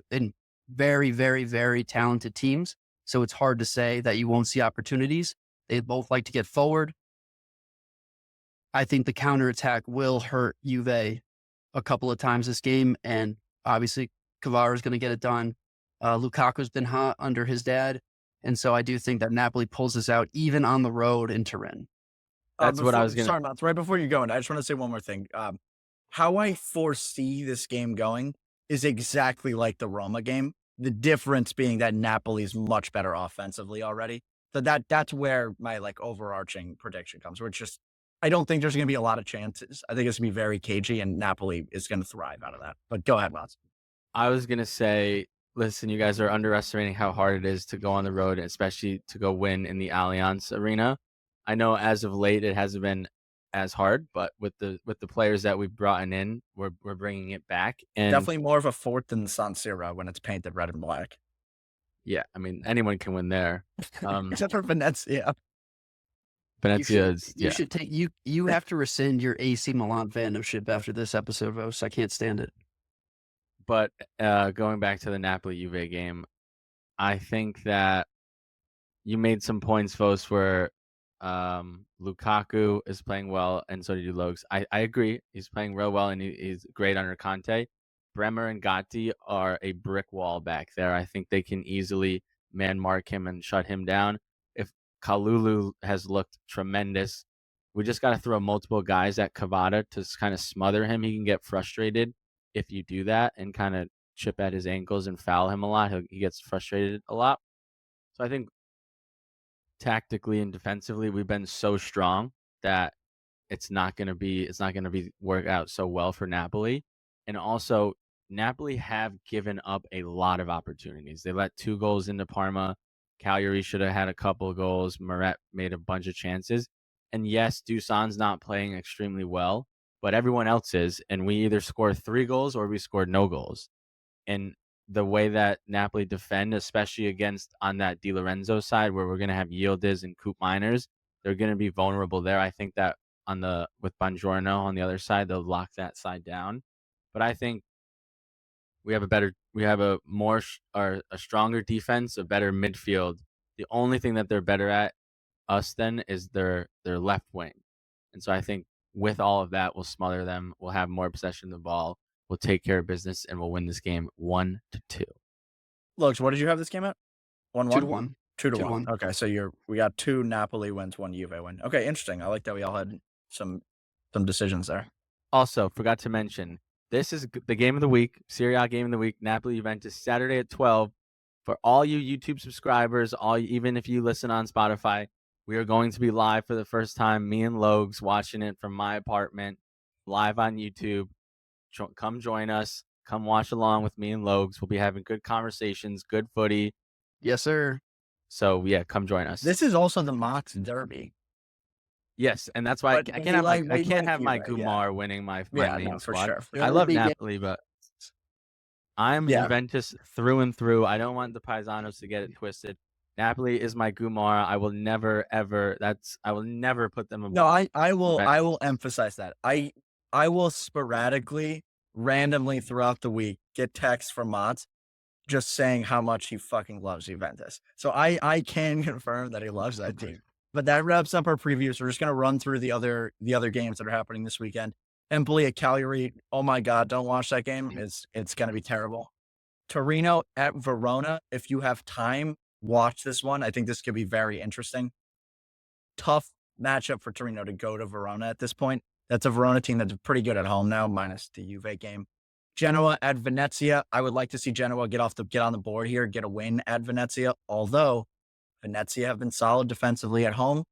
very, very, very talented teams. So it's hard to say that you won't see opportunities. They both like to get forward. I think the counterattack will hurt Juve a couple of times this game. And obviously, Kvara is going to get it done. Lukaku's been hot under his dad. And so I do think that Napoli pulls this out even on the road in Turin. That's what I was going to... Sorry, Motts, right before you go, and I just want to say one more thing. How I foresee this game going is exactly like the Roma game. The difference being that Napoli is much better offensively already. So that's where my like overarching prediction comes. Where it's just, I don't think there's going to be a lot of chances. I think it's going to be very cagey, and Napoli is going to thrive out of that. But go ahead, Motts. I was going to say, listen, you guys are underestimating how hard it is to go on the road, especially to go win in the Allianz Arena. I know as of late it hasn't been as hard, but with the players that we've brought in, we're bringing it back. And definitely more of a fort than San Siro when it's painted red and black. Yeah, I mean anyone can win there, except for Venezia. Venezia is. You should take you have to rescind your AC Milan fandomship after this episode, Vos. I can't stand it. But going back to the Napoli Juve game, I think that you made some points, Vos, where Lukaku is playing well, and so did Logs. I agree. He's playing real well, and he's great under Conte. Bremer and Gatti are a brick wall back there. I think they can easily man mark him and shut him down. If Kalulu has looked tremendous, we just got to throw multiple guys at Cavada to kind of smother him. He can get frustrated if you do that and kind of chip at his ankles and foul him a lot. He gets frustrated a lot. So I think tactically and defensively, we've been so strong that it's not going to be work out so well for Napoli. And also, Napoli have given up a lot of opportunities. They let 2 goals into Parma. Cagliari should have had a couple of goals. Meret made a bunch of chances. And yes, Dusan's not playing extremely well, but everyone else is. And we either score 3 goals or we scored no goals. And the way that Napoli defend, especially against on that Di Lorenzo side, where we're going to have Yildiz and Coop Miners, they're going to be vulnerable there. I think that with Buongiorno on the other side, they'll lock that side down. But I think we have a stronger defense, a better midfield. The only thing that they're better at us then is their left wing. And so I think with all of that, we'll smother them. We'll have more possession of the ball. We'll take care of business, and we'll win this game 1-2. Logs, what did you have this game at? 1-1. 2-1. Okay, so we got 2 Napoli wins, 1 Juve win. Okay, interesting. I like that we all had some decisions there. Also, forgot to mention, this is the game of the week, Serie A game of the week, Napoli Juventus, Saturday at 12. For all you YouTube subscribers, even if you listen on Spotify, we are going to be live for the first time. Me and Logs watching it from my apartment, live on YouTube. Come join us. Come watch along with me and Logs. We'll be having good conversations, good footy. Yes, sir. So yeah, come join us. This is also the Motts Derby. Yes, and that's why I But can't he have like- I we can't like have my Juve, yeah. Gumar winning my Yeah, main no, for squad. sure. For I sure. love Big game. Napoli, but I'm Yeah. Juventus through and through. I don't want the Paisanos to get it twisted. Napoli is my Gumar. I will never ever. I will never put them above. No, I will Juventus. emphasize that. I will sporadically, randomly throughout the week get texts from Motts just saying how much he fucking loves Juventus. So I can confirm that he loves that team. But that wraps up our previews. We're just gonna run through the other games that are happening this weekend. Empoli at Cagliari. Oh my God, don't watch that game. It's gonna be terrible. Torino at Verona. If you have time, watch this one. I think this could be very interesting. Tough matchup for Torino to go to Verona at this point. That's a Verona team that's pretty good at home now, minus the Juve game. Genoa at Venezia. I would like to see Genoa get on the board here, get a win at Venezia. Although Venezia have been solid defensively at home.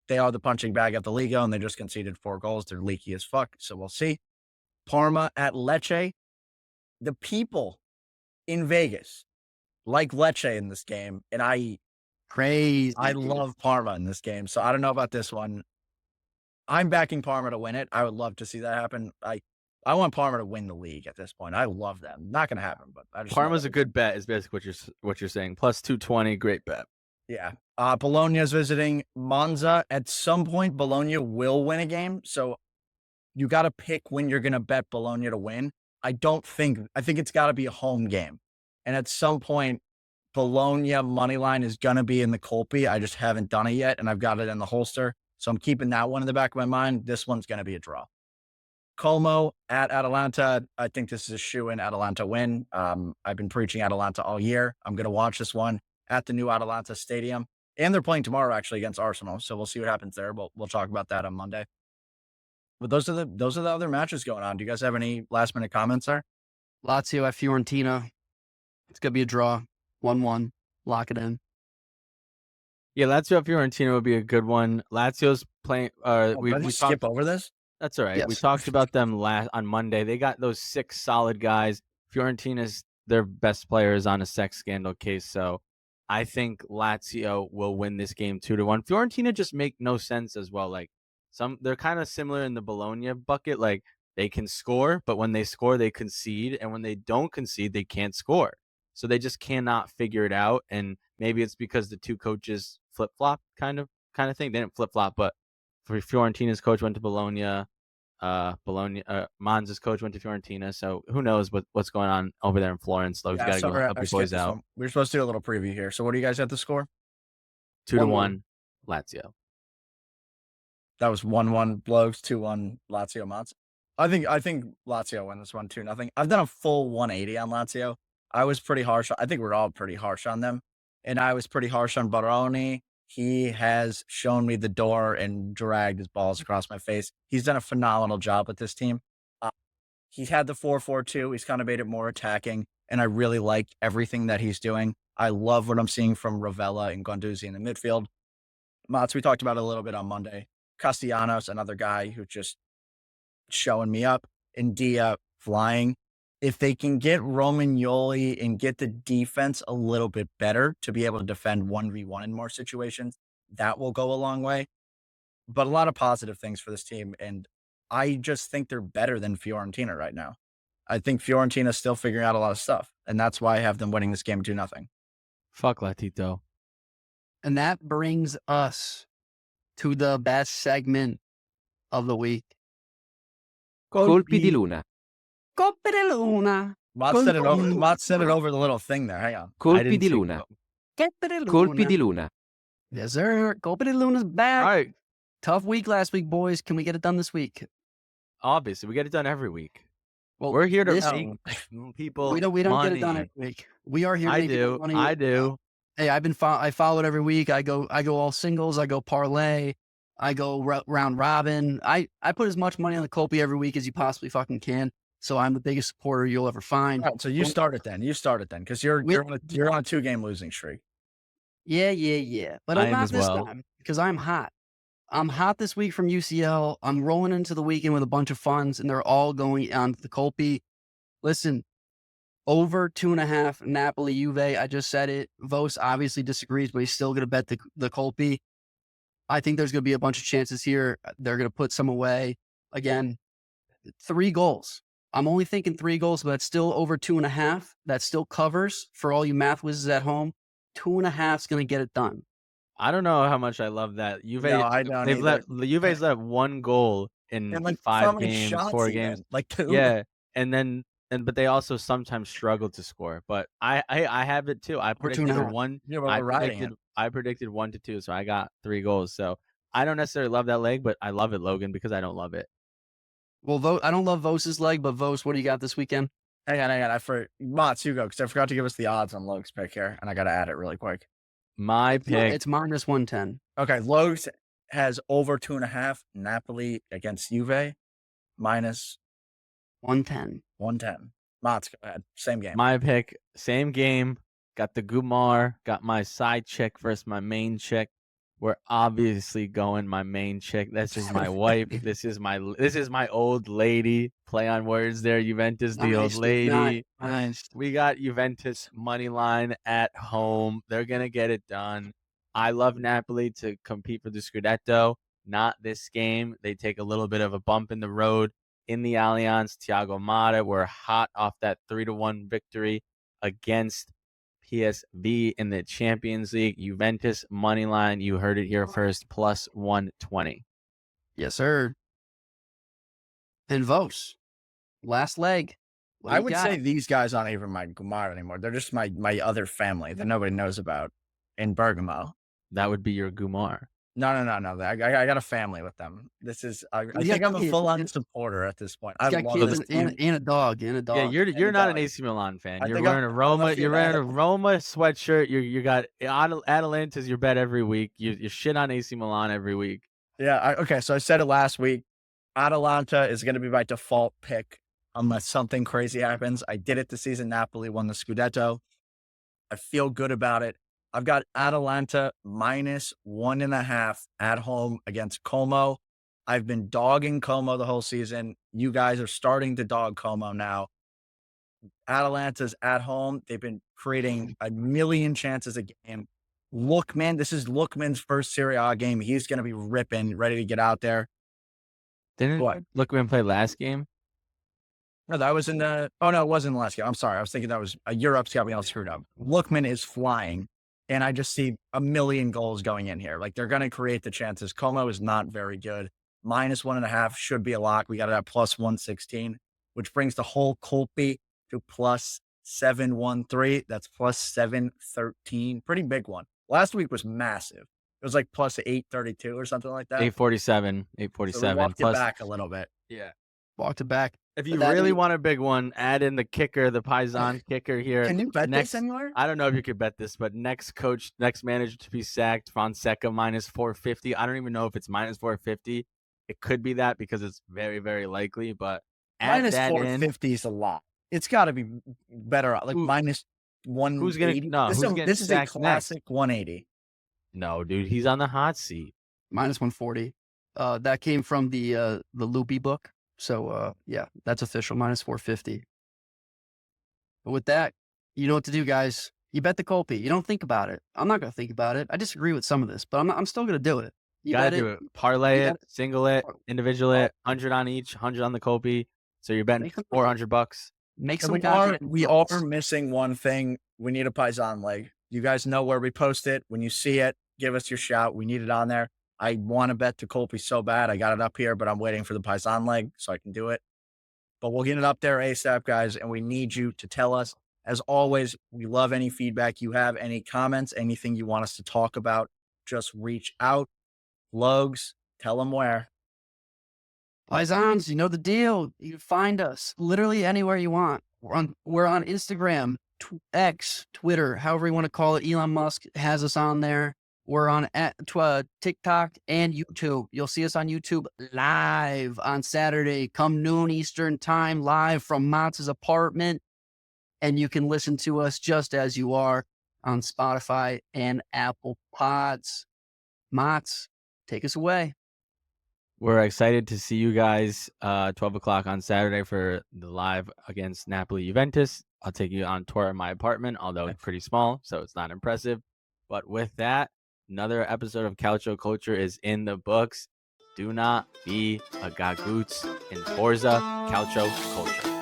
They are the punching bag at the Liga, and they just conceded 4 goals. They're leaky as fuck, so we'll see. Parma at Lecce. The people in Vegas like Lecce in this game, and I Crazy. love Parma in this game, so I don't know about this one. I'm backing Parma to win it. I would love to see that happen. I want Parma to win the league at this point. I love them. Not going to happen, but I just Parma's a good bet. Is basically what you're saying. Plus 220, great bet. Yeah. Bologna's visiting Monza. At some point, Bologna will win a game. So you got to pick when you're going to bet Bologna to win. I think it's got to be a home game. And at some point, Bologna money line is going to be in the Culpi. I just haven't done it yet, and I've got it in the holster. So I'm keeping that one in the back of my mind. This one's going to be a draw. Como at Atalanta. I think this is a shoe-in Atalanta win. I've been preaching Atalanta all year. I'm going to watch this one at the new Atalanta Stadium. And they're playing tomorrow, actually, against Arsenal. So we'll see what happens there. We'll talk about that on Monday. But those are the other matches going on. Do you guys have any last-minute comments there? Lazio at Fiorentina. It's going to be a draw. 1-1. Lock it in. Yeah, Lazio at Fiorentina would be a good one. Lazio's playing. We skip over this? That's all right. Yes. We talked about them on Monday. They got those 6 solid guys. Fiorentina's their best player is on a sex scandal case, so I think Lazio will win this game 2-1. Fiorentina just make no sense as well. Like they're kind of similar in the Bologna bucket. Like they can score, but when they score, they concede, and when they don't concede, they can't score. So they just cannot figure it out. And maybe it's because the two coaches flip flop kind of thing. They didn't flip flop, but for Fiorentina's coach went to Bologna. Monza's coach went to Fiorentina. So who knows what's going on over there in Florence? Though Yeah, got to go help your boys out. We were supposed to do a little preview here. So what do you guys have to score? 2-1 Lazio. That was 1-1 Blogs, 2-1 Lazio Motts. I think Lazio win this one 2-0. I've done a full 180 on Lazio. I was pretty harsh. I think we're all pretty harsh on them. And I was pretty harsh on Baroni. He has shown me the door and dragged his balls across my face. He's done a phenomenal job with this team. He's had the 4-4-2. He's kind of made it more attacking. And I really like everything that he's doing. I love what I'm seeing from Ravella and Guendouzi in the midfield. Motts, we talked about it a little bit on Monday. Castellanos, another guy who's just showing me up. And Dia flying. If they can get Romagnoli and get the defense a little bit better to be able to defend 1v1 in more situations, that will go a long way. But a lot of positive things for this team. And I just think they're better than Fiorentina right now. I think Fiorentina's still figuring out a lot of stuff. And that's why I have them winning this game 2-0. Fuck Latito. And that brings us to the best segment of the week. Colpi di Luna. Colpi di Luna. Motts said it over the little thing there. Hang on. Colpi di Luna. Colpi di Luna. Colpi di Luna. Yes, sir. Colpi di Luna's back. All right. Tough week last week, boys. Can we get it done this week? Obviously, we get it done every week. Well, We're here to this- make people. We don't money. get it done every week. We are here to I make people money. do. Hey, I follow it every week. I go all singles. I go parlay. I go round robin. I put as much money on the Culpi every week as you possibly fucking can. So I'm the biggest supporter you'll ever find. All right, so you start it then. Because you're on a 2-game losing streak. Yeah. But I I'm am not as this well. time because I'm hot. I'm hot this week from UCL. I'm rolling into the weekend with a bunch of funds, and they're all going on the Culpi. Listen, over 2.5 Napoli Juve. I just said it. Vos obviously disagrees, but he's still going to bet the Culpi. I think there's going to be a bunch of chances here. They're going to put some away. Again, 3 goals. I'm only thinking 3 goals, but that's still over 2.5. That still covers for all you math whizzes at home. 2.5 is going to get it done. I don't know how much I love that. Juve, No, I don't they've either. Juve's let 1 goal in And like 5 how many games, shots 4 even? games. Like 2. Yeah, but they also sometimes struggle to score. But I have it too. I predicted 2.5. 1. Yeah, but we're riding it. I predicted 1 to 2, so I got 3 goals. So I don't necessarily love that leg, but I love it, Logan, because I don't love it. Well, I don't love Vos's leg, but Vos, what do you got this weekend? Hang on. Motts, you go, because I forgot to give us the odds on Logan's pick here, and I got to add it really quick. My pick. It's minus 110. Okay, Logs has over 2.5. Napoli against Juve, minus 110. 110. Motts, go ahead. Same game. My pick, same game. Got the Gumar. Got my side chick versus my main chick. We're obviously going my main chick. This is my wife. This is my old lady. Play on words there. Juventus, the old lady. Nice. We got Juventus money line at home. They're gonna get it done. I love Napoli to compete for the Scudetto. Not this game. They take a little bit of a bump in the road in the Allianz. Thiago Motta were hot off that 3-1 victory against PSV in the Champions League. Juventus money line. You heard it here first. Plus 120. Yes, sir. And Vos, last leg. What do I you would got? say these guys aren't even my Gumar anymore. They're just my other family that nobody knows about in Bergamo. That would be your Gumar. No. I got a family with them. This is I You think got I'm a kids. full-on supporter at this point. I He's got love kids this team. and a dog. Yeah, you're not an AC Milan fan. I You're think wearing a I'm Roma. a You're wearing a fanatic. Roma sweatshirt. You got Atalanta's your bet every week. You shit on AC Milan every week. Yeah. Okay. So I said it last week. Atalanta is going to be my default pick unless something crazy happens. I did it this season. Napoli won the Scudetto. I feel good about it. I've got Atalanta minus 1.5 at home against Como. I've been dogging Como the whole season. You guys are starting to dog Como now. Atalanta's at home. They've been creating a million chances a game. Lookman, this is Lookman's first Serie A game. He's going to be ripping, ready to get out there. Didn't What? Lookman play last game? No, that was in the. Oh no, it wasn't in the last game. I'm sorry. I was thinking that was Europe's got me all screwed up. Lookman is flying, and I just see a million goals going in here. Like they're going to create the chances. Como is not very good. Minus 1.5 should be a lock. We got it at plus 116, which brings the whole Culpi to plus 713. That's plus 713. Pretty big one. Last week was massive. It was like plus 832 or something like that. 847. So we 847. walked it Plus, back a little bit. yeah. Walked it back. If you That really mean- want a big one, add in the kicker, the Paisan kicker here. Can you bet next, this anywhere? I don't know if you could bet this, but next manager to be sacked, Fonseca minus 450. I don't even know if it's minus 450. It could be that because it's very, very likely, but add Minus that in. 450 is a lot. It's got to be better. Like minus 180. Who's getting This is a sacked classic 180. No, dude, he's on the hot seat. Minus 140. That came from the Loopy book. So yeah, that's official. Minus 450. But with that, you know what to do, guys. You bet the Culpi. You don't think about it. I'm not going to think about it. I disagree with some of this, but I'm still going to do it. You gotta bet do it. Parlay You it, got single it, individual it, 100 on each, 100 on the Culpi. So you're betting Make some- $400. Make And some we are missing one thing. We need a Paisan leg. You guys know where we post it. When you see it, give us your shout. We need it on there. I want to bet the Culpi so bad. I got it up here, but I'm waiting for the Paisan leg so I can do it. But we'll get it up there ASAP, guys, and we need you to tell us. As always, we love any feedback you have, any comments, anything you want us to talk about. Just reach out. Logs, tell them where. Paisans, you know the deal. You can find us literally anywhere you want. We're on Instagram, X, Twitter, however you want to call it. Elon Musk has us on there. We're on TikTok and YouTube. You'll see us on YouTube live on Saturday, come noon Eastern time, live from Motts' apartment. And you can listen to us just as you are on Spotify and Apple Pods. Motts, take us away. We're excited to see you guys 12 o'clock on Saturday for the live against Napoli Juventus. I'll take you on tour of my apartment, although it's pretty small, so it's not impressive. But with that, another episode of Calcio Culture is in the books. Do not be a gagoots in Forza Calcio Culture.